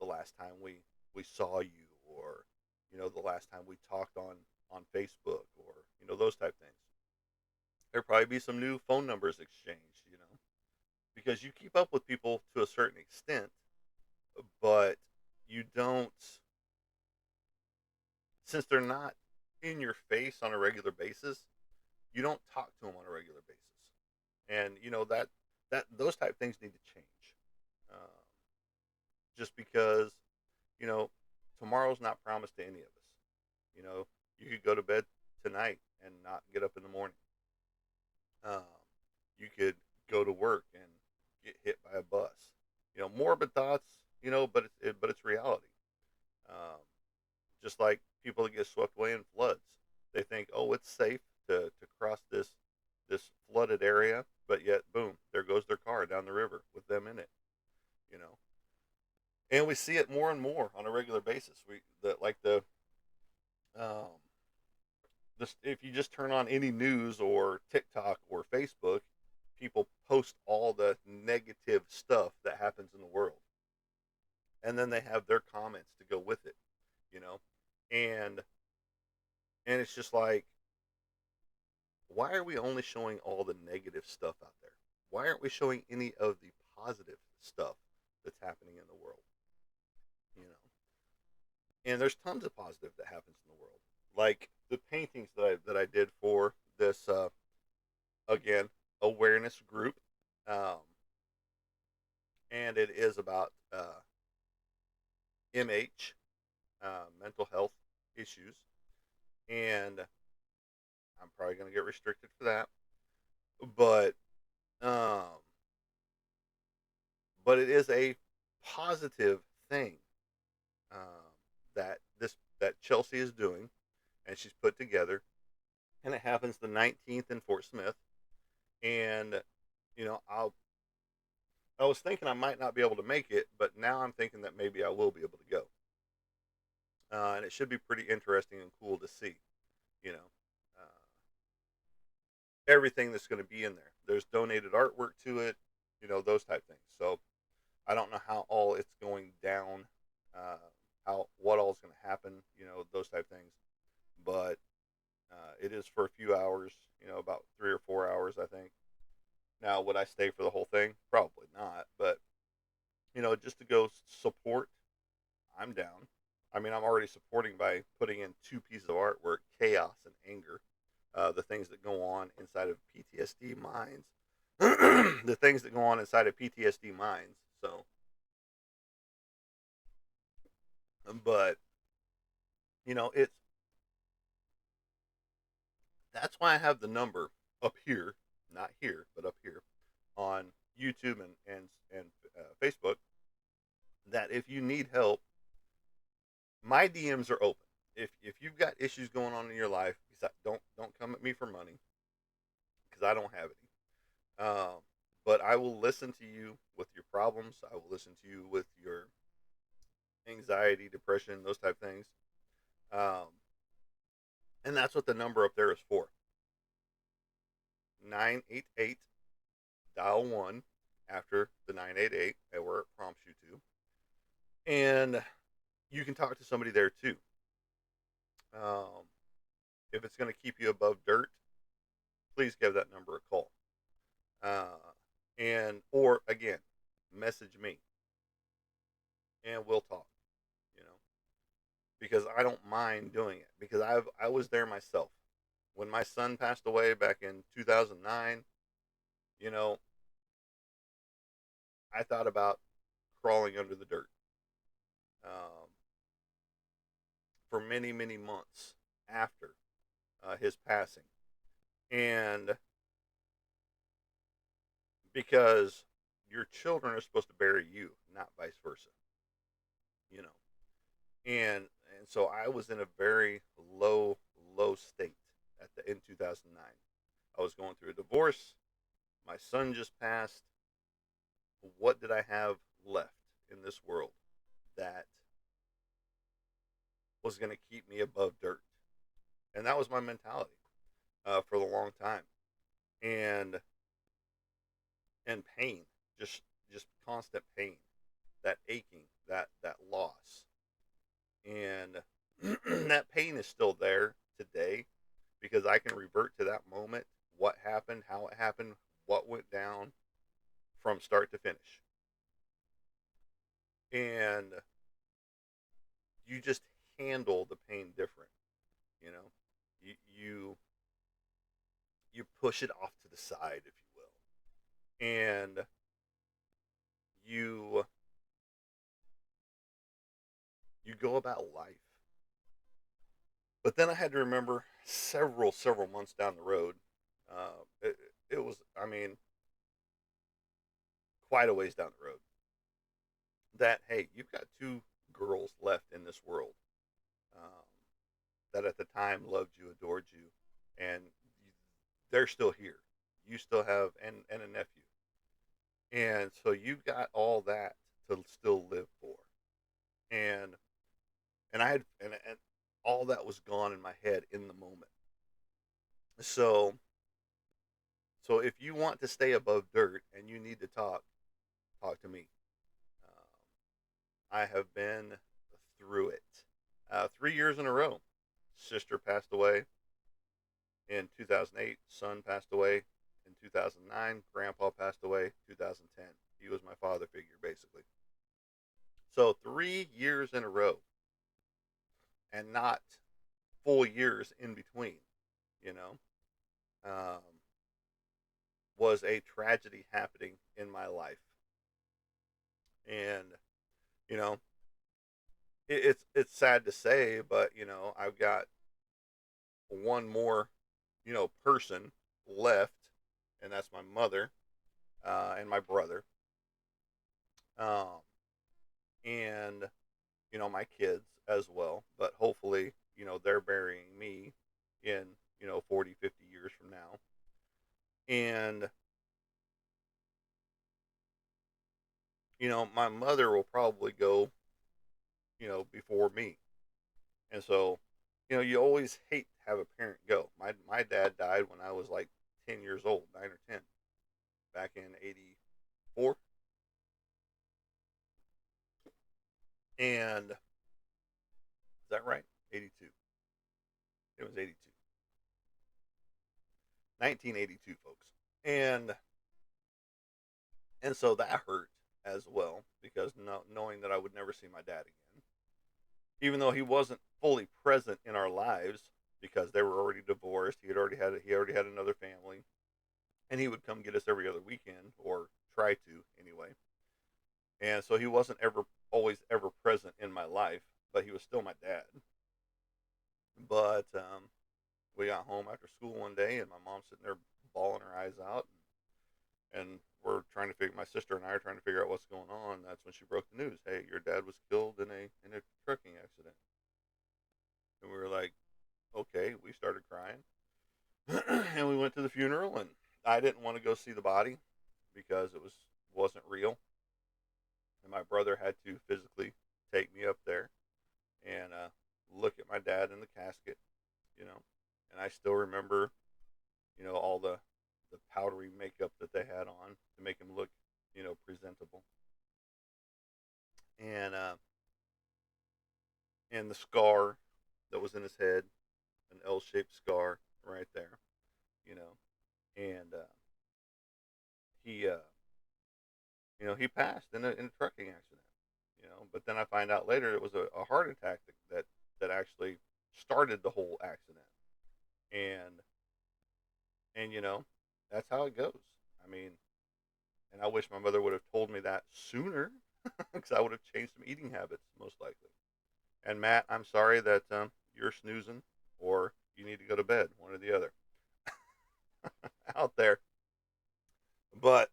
the last time we saw you, or the last time we talked on Facebook, or those type things. There'll probably be some new phone numbers exchanged, because you keep up with people to a certain extent, but you don't, since they're not in your face on a regular basis, you don't talk to them on a regular basis, and that those type things need to change. Um, just because you know tomorrow's not promised to any of us. You know, you could go to bed tonight and not get up in the morning. Um, you could go to work and get hit by a bus. Morbid thoughts. But it's reality. Um, just like people that get swept away in floods, they think, oh, it's safe to cross this flooded area, but yet, boom, there goes their car down the river with them in it. You know, and we see it more and more on a regular basis. Um, if you just turn on any news or TikTok or Facebook, people post all the negative stuff that happens in the world, and then they have their comments to go with it. You know, and it's just like, why are we only showing all the negative stuff out there? Why aren't we showing any of the positive stuff that's happening in the world? You know, and there's tons of positive that happens in the world, like the paintings that I did for this, again, awareness group, um, and it is about MH, mental health issues, and I'm probably going to get restricted for that, but um, it is a positive thing, um, that Chelsea is doing, and she's put together, and it happens the 19th in Fort Smith, and I was thinking I might not be able to make it, but now I'm thinking that maybe I will be able to go, and it should be pretty interesting and cool to see, you know, uh, everything that's going to be in there. There's donated artwork to it, those type things. So I don't know how all it's going down, uh, how what all is going to happen, those type things. But it is for a few hours, about 3 or 4 hours, I think. Now, would I stay for the whole thing? Probably not. But just to go support, I'm down. I mean, I'm already supporting by putting in two pieces of artwork: chaos and anger. The things that go on inside of PTSD minds, the things that go on inside of PTSD minds. So, but it's that's why I have the number up here, not here, but up here on YouTube and Facebook. That if you need help, my DMs are open. If you've got issues going on in your life, don't come at me for money because I don't have any. But I will listen to you with your problems. I will listen to you with your anxiety, depression, those type things. Um, and that's what the number up there is for. 988 dial 1 after the 988 and where it prompts you to. And you can talk to somebody there too. Um, if it's going to keep you above dirt, please give that number a call. And or again, message me and we'll talk. You know, because I don't mind doing it because I was there myself when my son passed away back in 2009. You know, I thought about crawling under the dirt um, for many many months after his passing, and because your children are supposed to bury you, not vice versa. You know, and so I was in a very low state at the in 2009. I was going through a divorce. My son just passed. What did I have left in this world that was going to keep me above dirt? And that was my mentality for the long time. And pain, just just constant pain, that aching, that loss, and that pain is still there today because I can revert to that moment, what happened, how it happened, what went down from start to finish, and you just handle the pain different. You know, you you push it off to the side, if you will, and you you go about life. But then I had to remember several months down the road. It was, I mean, quite a ways down the road. That hey, you've got two girls left in this world um, that at the time loved you, adored you, and they're still here. You still have and a nephew, and so you've got all that to still live for. And I had and all that was gone in my head in the moment. So if you want to stay above dirt and you need to talk to me. Um, I have been through it. 3 years in a row. Sister passed away in 2008. Son passed away in 2009. Grandpa passed away 2010. He was my father figure, basically. So 3 years in a row, and not full years in between. You know, um, was a tragedy happening in my life, and you know, it's sad to say, but I've got one more person left, and that's my mother and my brother, um, and my kids as well. But hopefully, they're burying me in 40, 50 years from now, and my mother will probably go before me, and so you always hate to have a parent go. My dad died when I was like 10 years old, 9 or 10, back in '84, and is that right? '82. It was '82, 1982, folks, and so that hurt as well because knowing that I would never see my dad again, even though he wasn't fully present in our lives because they were already divorced. He already had another family, and he would come get us every other weekend or try to anyway. And so he wasn't ever always ever present in my life, but he was still my dad. But we got home after school one day, and my mom's sitting there bawling her eyes out, and we're trying to figure. My sister and I are trying to figure out what's going on. That's when she broke the news. Hey, your dad was killed in a trucking accident, and we were like, okay. We started crying, and we went to the funeral, and I didn't want to go see the body because wasn't real, and my brother had to physically take me up there and look at my dad in the casket, you know. And I still remember, all the powdery makeup that they had on to make him look, presentable, and the scar that was in his head, an L-shaped scar right there, you know, and he he passed in a trucking accident, but then I find out later it was a heart attack that actually started the whole accident, and and that's how it goes. I mean, and I wish my mother would have told me that sooner, because I would have changed some eating habits most likely. And Matt, I'm sorry that you're snoozing, or you need to go to bed, one or the other, out there. But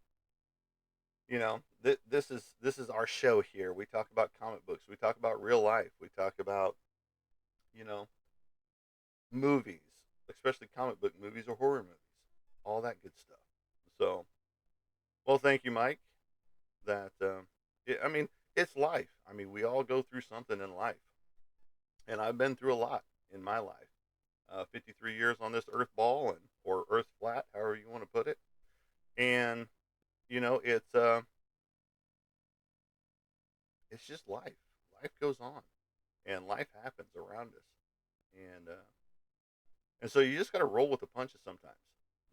this is our show here. We talk about comic books. We talk about real life. We talk about you know movies, especially comic book movies or horror movies, all that good stuff. So, well, thank you, Mike. That I mean, it's life. I mean, we all go through something in life, and I've been through a lot in my life. 53 years on this Earth ball, and or Earth flat, however you want to put it, and it's just life. Life goes on, and life happens around us, and so you just got to roll with the punches sometimes.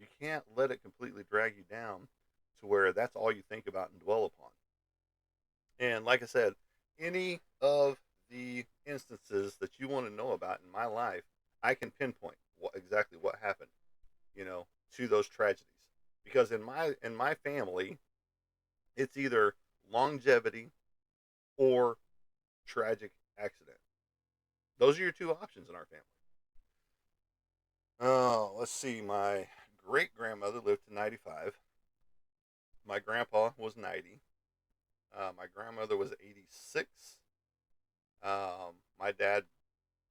You can't let it completely drag you down to where that's all you think about and dwell upon. And like I said, any of the instances that you want to know about in my life, I can pinpoint exactly what happened, to those tragedies. Because in my family, it's either longevity or tragic accident. Those are your two options in our family. Oh, let's see. My great grandmother lived to 95. My grandpa was 90. My grandmother was 86. My dad,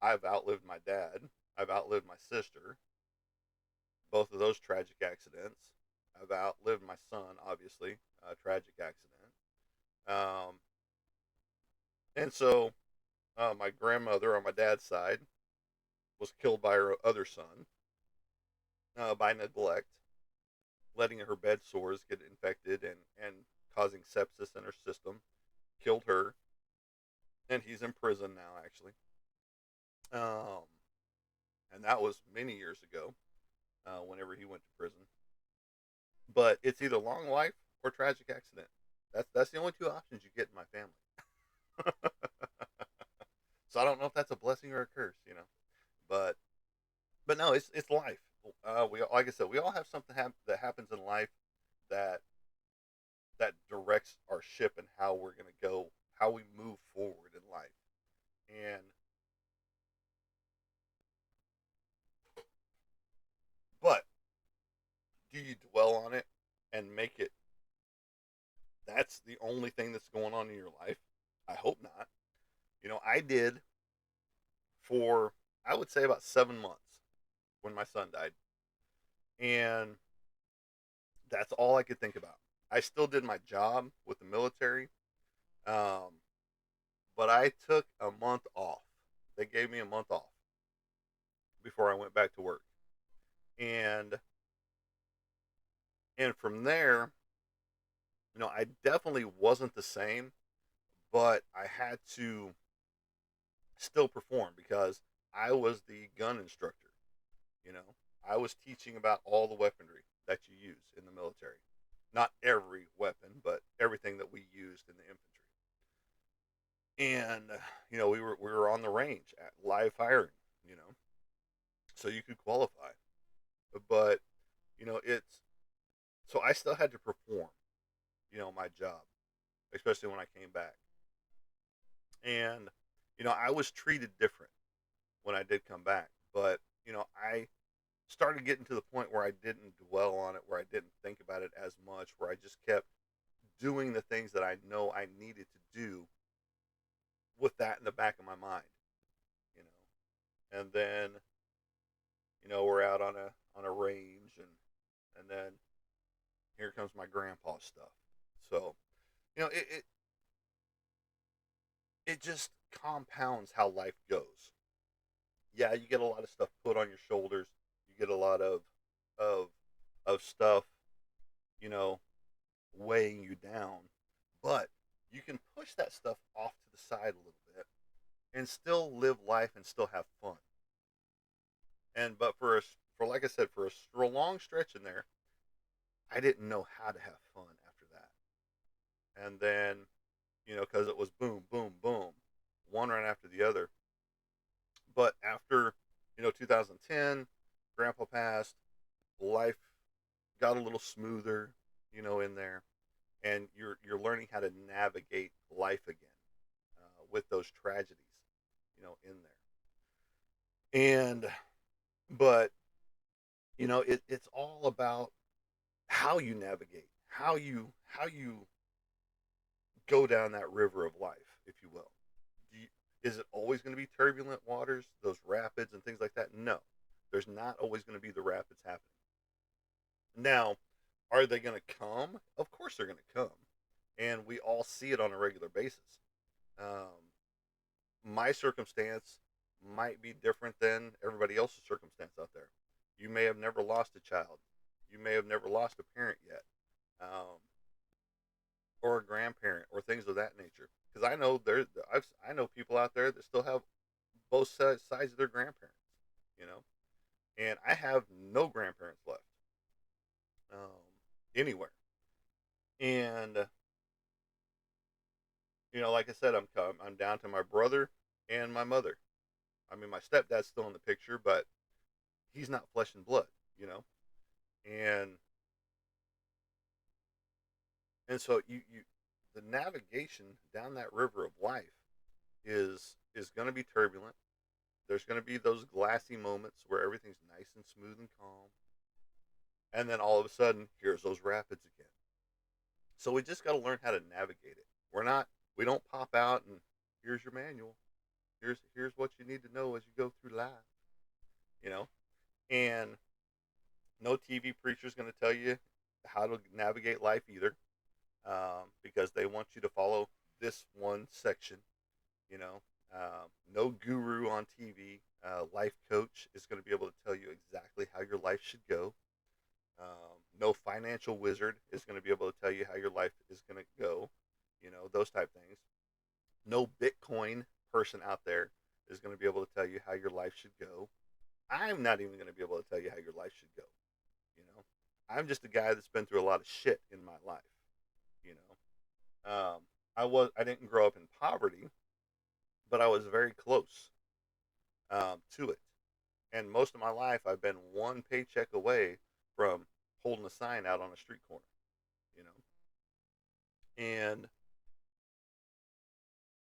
I've outlived my dad. I've outlived my sister. Both of those tragic accidents. I've outlived my son, obviously, a tragic accident. Um, and so my grandmother on my dad's side was killed by her other son by neglect, letting her bed sores get infected and causing sepsis in her system. Killed her, and he's in prison now, actually. Um, and that was many years ago, whenever he went to prison. But it's either long life or tragic accident. That's the only two options you get in my family. So I don't know if that's a blessing or a curse, But no, it's life. We like I said, we all have something that happens in life that directs our ship and how we're gonna go, how we move forward in life. And but do you dwell on it and make it that's the only thing that's going on in your life? I hope not. I did for I would say about 7 months when my son died, and that's all I could think about. I still did my job with the military, um, but I took a month off. They gave me a month off before I went back to work, and from there, I definitely wasn't the same, but I had to still perform because I was the gun instructor. You know, I was teaching about all the weaponry that you use in the military. Not every weapon, but everything that we used in the infantry. And we were on the range at live firing. You know, so you could qualify, but it's so I still had to perform. My job, especially when I came back, and I was treated different when I did come back, but I started getting to the point where I didn't dwell on it, where I didn't think about it as much, where I just kept doing the things that I know I needed to do with that in the back of my mind, you know. And then, we're out on a range and then here comes my grandpa stuff. So, it just compounds how life goes. Yeah, you get a lot of stuff put on your shoulders. You get a lot of of stuff, you know, weighing you down. But you can push that stuff off to the side a little bit and still live life and still have fun. And but for like I said, for a long stretch in there, I didn't know how to have fun after that. And then, because it was boom, boom, boom, one right after the other. But after, 2010, Grandpa passed, life got a little smoother, in there, and you're learning how to navigate life again with those tragedies, in there. And but it's all about how you navigate, how you go down that river of life, if you will. Is it always going to be turbulent waters, those rapids and things like that? No, there's not always going to be the rapids happening. Now, are they going to come? Of course they're going to come, and we all see it on a regular basis. Um, my circumstance might be different than everybody else's circumstance out there. You may have never lost a child. You may have never lost a parent yet, or a grandparent, or things of that nature. Because I know people out there that still have both sides of their grandparents, you know, and I have no grandparents left anywhere. And like I said, I'm down to my brother and my mother. I mean, my stepdad's still in the picture, but he's not flesh and blood, you know. And so you the navigation down that river of life is going to be turbulent. There's going to be those glassy moments where everything's nice and smooth and calm, and then all of a sudden, here's those rapids again. So we just got to learn how to navigate it. We don't pop out and here's your manual. Here's what you need to know as you go through life, you know. And no TV preacher is going to tell you how to navigate life either, because they want you to follow this one section. You know, no guru on TV, life coach is going to be able to tell you exactly how your life should go. No financial wizard is going to be able to tell you how your life is going to go. Those type things. No Bitcoin person out there is going to be able to tell you how your life should go. I'm not even going to be able to tell you how your life should go. You know, I'm just a guy that's been through a lot of shit in my life. You I didn't grow up in poverty, but I was very close to it. And most of my life, I've been one paycheck away from holding a sign out on a street corner. You know,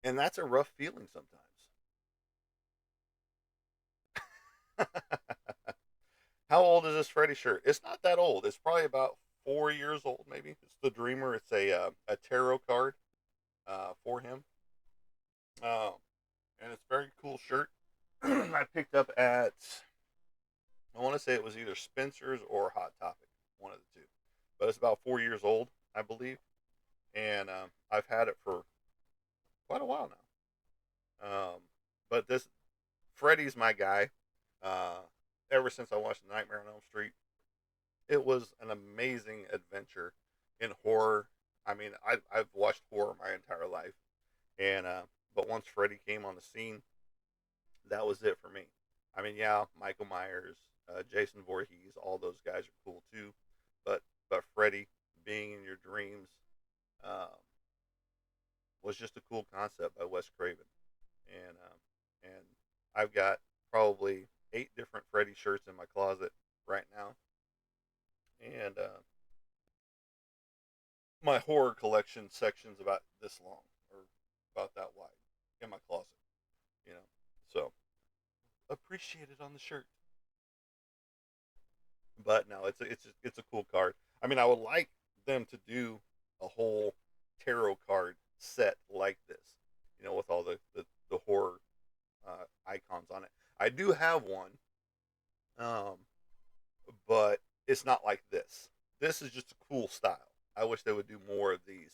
and that's a rough feeling sometimes. How old is this Freddy shirt? It's not that old. It's probably about 4 years old, maybe. It's the Dreamer. It's a tarot card for him, uh, and it's a very cool shirt. I picked up at, I want to say it was either Spencer's or Hot Topic, one of the two. But it's about 4 years old, I believe, and I've had it for quite a while now. But this Freddy's my guy. Uh, Ever since I watched Nightmare on Elm Street, it was an amazing adventure in horror. I mean, I've watched horror my entire life, and but once Freddy came on the scene, that was it for me. I mean, yeah, Michael Myers, Jason Voorhees, all those guys are cool too, but Freddy being in your dreams um, was just a cool concept by Wes Craven, and I've got probably 8 different Freddy shirts in my closet right now, and my horror collection section's about this long or about that wide in my closet. You know, so appreciate it on the shirt. But no, it's a cool card. I mean, I would like them to do a whole tarot card set like this. With all the horror icons on it. I do have one, um, but it's not like this. This is just a cool style. I wish they would do more of these,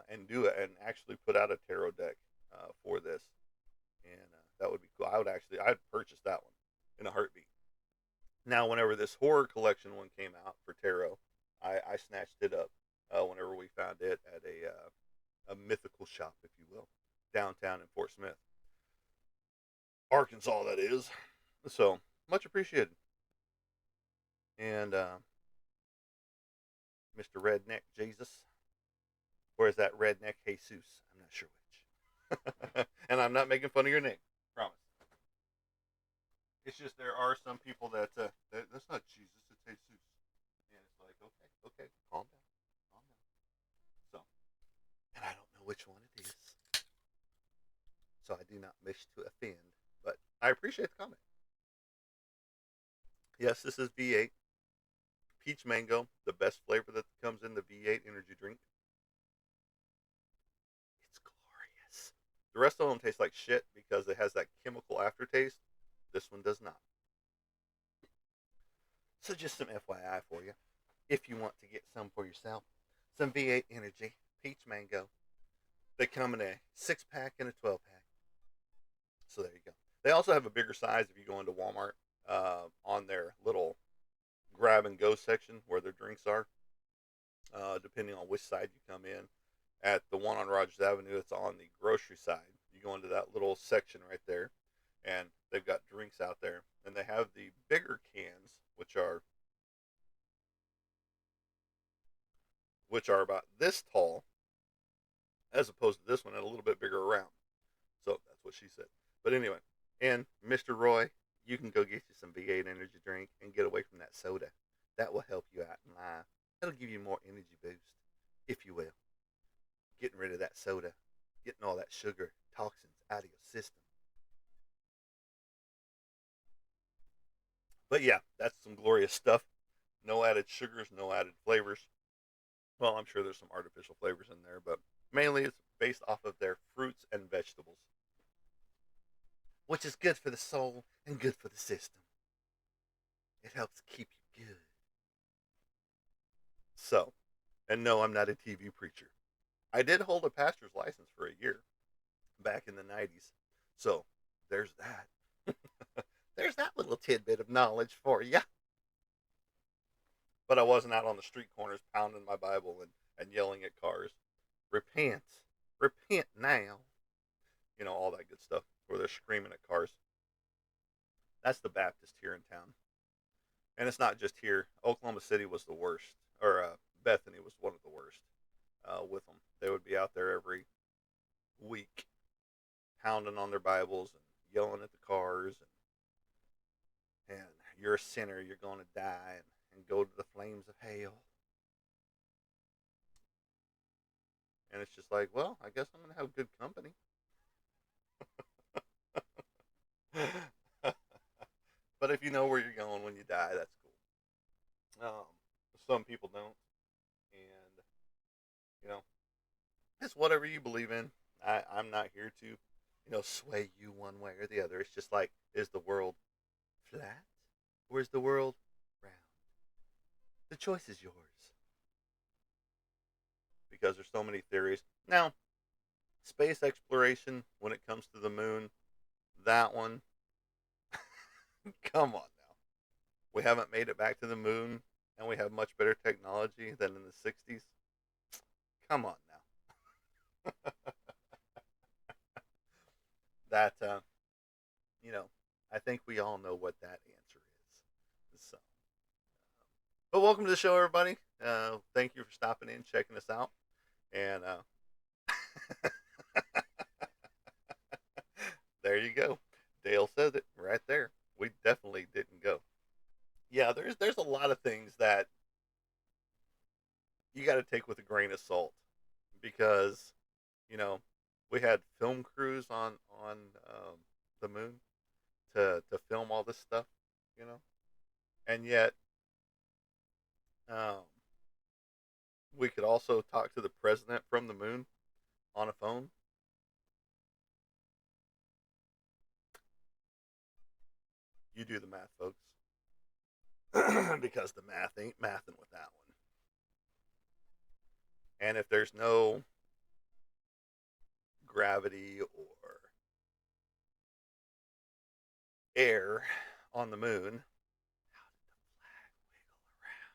and do it and actually put out a tarot deck for this, and that would be cool. I'd purchase that one in a heartbeat. Now, whenever this horror collection one came out for tarot, I snatched it up whenever we found it at a mythical shop, if you will, downtown in Fort Smith, Arkansas. That is. So. Much appreciated. And Mr. Redneck Jesus, or is that Redneck Jesus? I'm not sure which. And I'm not making fun of your name. Promise. It's just there are some people that's not Jesus, it's Jesus. And it's like, okay, okay, calm down, calm down. So, and I don't know which one it is. So I do not wish to offend, but I appreciate the comment. Yes, this is V8 peach mango, the best flavor that comes in the V8 energy drink. It's glorious. The rest of them taste like shit because it has that chemical aftertaste. This one does not. So just some FYI for you, if you want to get some for yourself, some V8 Energy peach mango. They come in a 6 pack and a 12 pack. So there you go. They also have a bigger size if you go into Walmart on their little grab and go section where their drinks are, depending on which side you come in. At the one on Rogers Avenue, it's on the grocery side. You go into that little section right there, and they've got drinks out there. And they have the bigger cans, which are about this tall, as opposed to this one and a little bit bigger around. So that's what she said. But anyway, and Mr. Roy, you can go get you some V8 energy drink and get away from that soda. That will help you out in life. That'll give you more energy boost, if you will. Getting rid of that soda, getting all that sugar toxins out of your system. But yeah, that's some glorious stuff. No added sugars, no added flavors. Well, I'm sure there's some artificial flavors in there, but mainly it's based off of their fruits and vegetables, which is good for the soul and good for the system. It helps keep you good. So, and no, I'm not a TV preacher. I did hold a pastor's license for a year back in the 90s. So, there's that. There's that little tidbit of knowledge for you. But I wasn't out on the street corners pounding my Bible and yelling at cars. Repent. Repent now. All that good stuff where they're screaming at cars. That's the Baptist here in town. And it's not just here. Oklahoma City was the worst, or Bethany was one of the worst with them. They would be out there every week, pounding on their Bibles and yelling at the cars, and you're a sinner, you're going to die, and go to the flames of hell. And it's just like, well, I guess I'm going to have good company. But if you know where you're going when you die, that's cool. Some people don't, and you know, it's whatever you believe in. I'm not here to, sway you one way or the other. It's just like, is the world flat or is the world round? The choice is yours because there's so many theories. Now, space exploration when it comes to the moon, that one, come on now. We haven't made it back to the moon and we have much better technology than in the 60s. Come on now. That, I think we all know what that answer is. So, but welcome to the show, everybody. Thank you for stopping in, checking us out. And there you go. Dale said it right there. We definitely didn't go. Yeah, there's a lot of things that you got to take with a grain of salt because you know we had film crews on the moon to film all this stuff, you know, and yet um, we could also talk to the president from the moon on a phone. You do the math, folks, because the math ain't mathing with that one. And if there's no gravity or air on the moon, how did the flag wiggle around?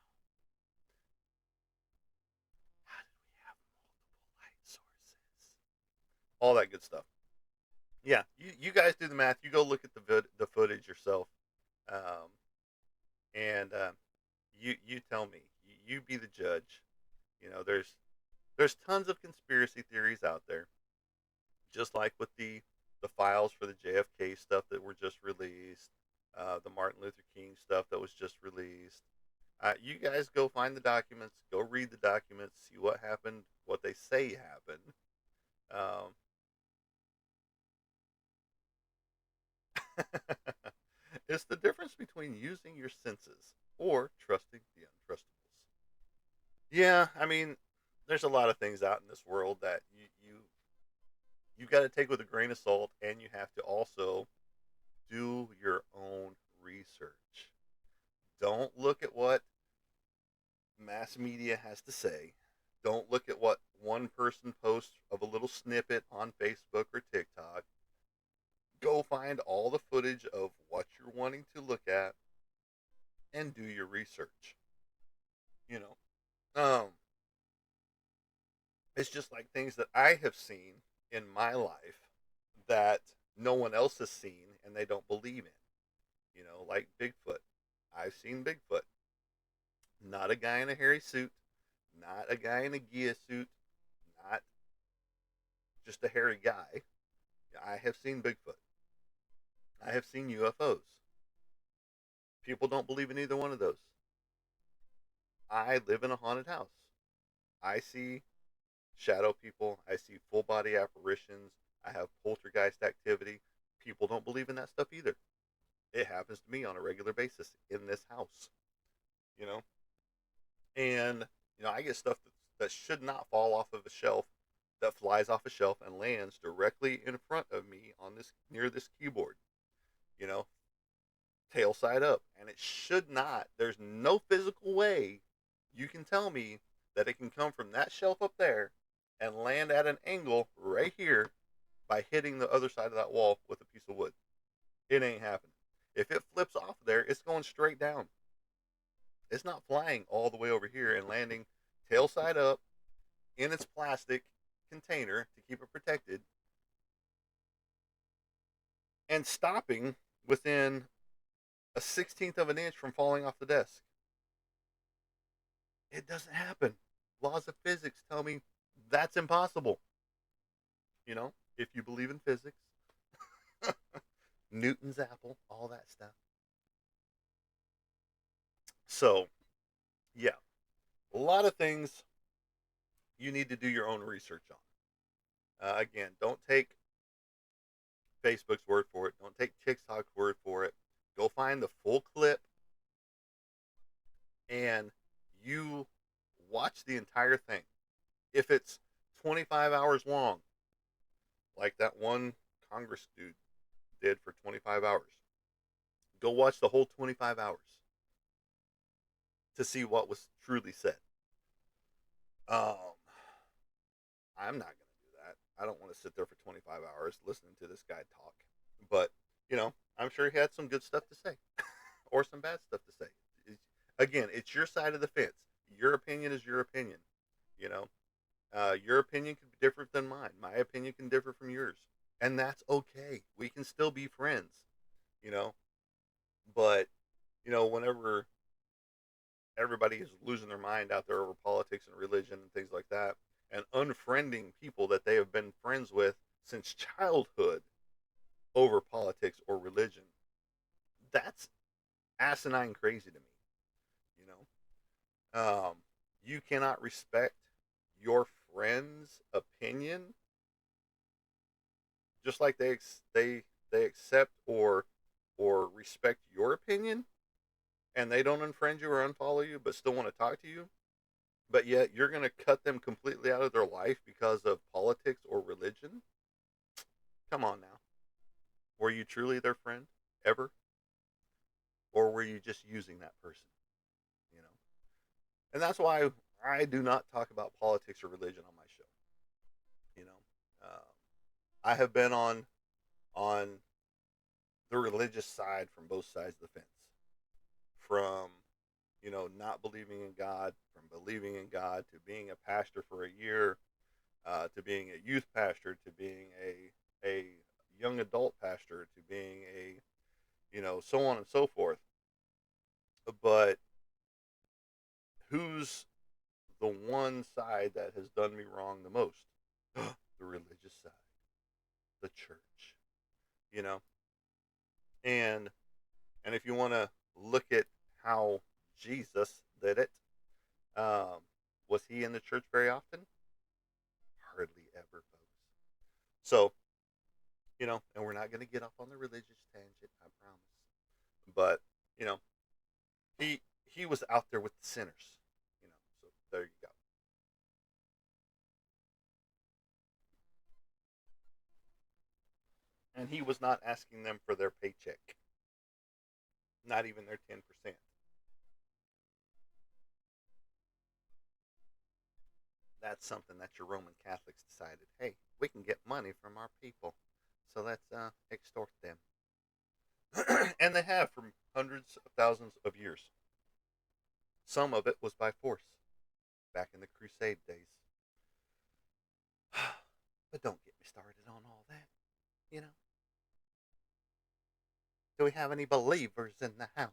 How did we have multiple light sources? All that good stuff. Yeah, you guys do the math. You go look at the footage yourself. Um, and you tell me, you be the judge. There's tons of conspiracy theories out there, just like with the files for the JFK stuff that were just released, the Martin Luther King stuff that was just released. You guys go find the documents, go read the documents, see what happened, what they say happened. Um, it's the difference between using your senses or trusting the untrustables. Yeah, I mean, there's a lot of things out in this world that you got to take with a grain of salt, and you have to also do your own research. Don't look at what mass media has to say. Don't look at what one person posts of a little snippet on Facebook or TikTok. Go find all the footage of what you're wanting to look at and do your research. You know, it's just like things that I have seen in my life that no one else has seen and they don't believe in. Like Bigfoot. I've seen Bigfoot. Not a guy in a hairy suit, not a guy in a Gia suit, not just a hairy guy. I have seen Bigfoot. I have seen UFOs. People don't believe in either one of those. I live in a haunted house. I see shadow people. I see full body apparitions. I have poltergeist activity. People don't believe in that stuff either. It happens to me on a regular basis in this house, you know? And, I get stuff that should not fall off of a shelf that flies off a shelf and lands directly in front of me on this near this keyboard, you know, tail side up. And it should not, there's no physical way you can tell me that it can come from that shelf up there and land at an angle right here by hitting the other side of that wall with a piece of wood. It ain't happening. If it flips off there, it's going straight down. It's not flying all the way over here and landing tail side up in its plastic container to keep it protected and stopping within a 16th of an inch from falling off the desk. It doesn't happen. Laws of physics tell me that's impossible. If you believe in physics, Newton's apple, all that stuff. So, yeah, a lot of things you need to do your own research on. Again, don't take Facebook's word for it. Don't take TikTok's word for it. Go find the full clip and you watch the entire thing. If it's 25 hours long, like that one Congress dude did for 25 hours, go watch the whole 25 hours to see what was truly said. Um, I'm not going to do that. I don't want to sit there for 25 hours listening to this guy talk. But, I'm sure he had some good stuff to say or some bad stuff to say. Again, it's your side of the fence. Your opinion is your opinion. You know, your opinion can be different than mine. My opinion can differ from yours, and that's okay. We can still be friends. You know, but whenever everybody is losing their mind out there over politics and religion and things like that, and unfriending people that they have been friends with since childhood over politics or religion, that's asinine crazy to me. You you cannot respect your friend's opinion just like they accept or respect your opinion, and they don't unfriend you or unfollow you, but still want to talk to you. But yet you're going to cut them completely out of their life because of politics or religion. Come on now. Were you truly their friend ever, or were you just using that person? You know, and that's why I do not talk about politics or religion on my show. You know, I have been on the religious side from both sides of the fence. From not believing in God, from believing in God, to being a pastor for a year, to being a youth pastor, to being a young adult pastor, to being so on and so forth. But who's the one side that has done me wrong the most? The religious side, the church, you know. And if you want to look at how Jesus did it, um, was he in the church very often? Hardly ever, folks. So, and we're not going to get off on the religious tangent, I promise. But, you know, he was out there with the sinners, So there you go. And he was not asking them for their paycheck, not even their 10%. That's something that your Roman Catholics decided. Hey, we can get money from our people, so let's extort them. And they have for hundreds of thousands of years. Some of it was by force back in the Crusade days. But don't get me started on all that. You know, do we have any believers in the house?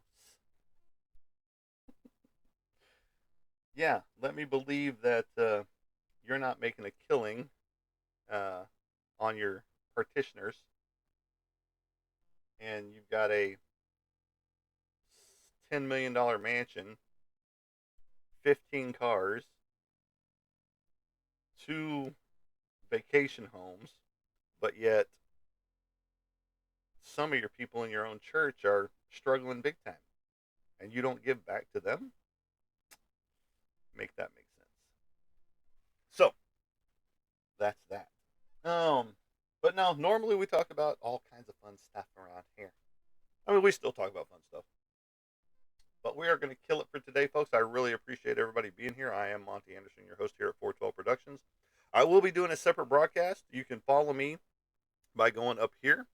Yeah, let me believe that you're not making a killing uh, on your partitioners, and you've got a $10 million mansion, 15 cars, two vacation homes, but yet some of your people in your own church are struggling big time, and you don't give back to them. Make that make sense. So that's that. Um, but now normally we talk about all kinds of fun stuff around here. I mean, we still talk about fun stuff, but we are going to kill it for today, folks. I really appreciate everybody being here. I am Monty Anderson, your host here at 412 Productions. I will be doing a separate broadcast. You can follow me by going up here.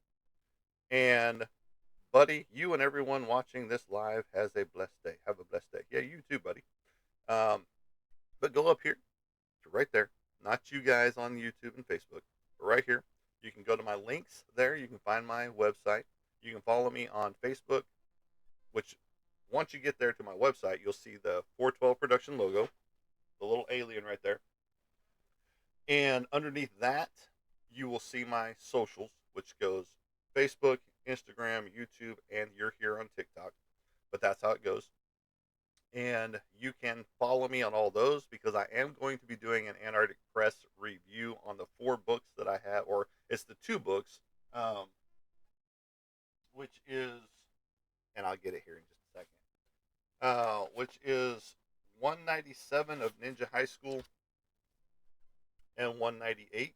And, buddy, you and everyone watching this live has a blessed day. Have a blessed day. Yeah, you too, buddy. Um, but go up here to right there. Not you guys on YouTube and Facebook, but right here. You can go to my links there. You can find my website. You can follow me on Facebook, which once you get there to my website, you'll see the 412 production logo, the little alien right there. And underneath that, you will see my socials, which goes Facebook, Instagram, YouTube, and you're here on TikTok. But that's how it goes. And you can follow me on all those because I am going to be doing an Antarctic Press review on the 4 books that I have, or it's the 2 books, which is, and I'll get it here in just a second, which is 197 of Ninja High School and 198.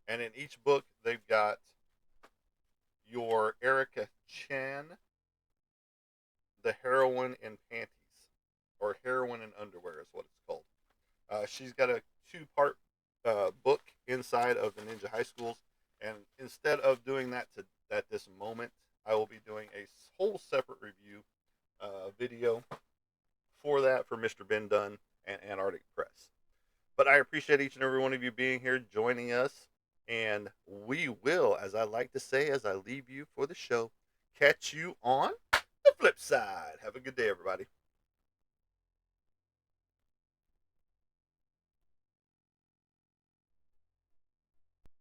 And in each book, they've got your Erica Chan, the heroine in panties, or heroine in underwear is what it's called. She's got a 2-part book inside of the Ninja High Schools, and instead of doing that at this moment, I will be doing a whole separate review video for that for Mr. Ben Dunn and Antarctic Press. But I appreciate each and every one of you being here, joining us, and we will, as I like to say, as I leave you for the show, catch you on the flip side. Have a good day, everybody.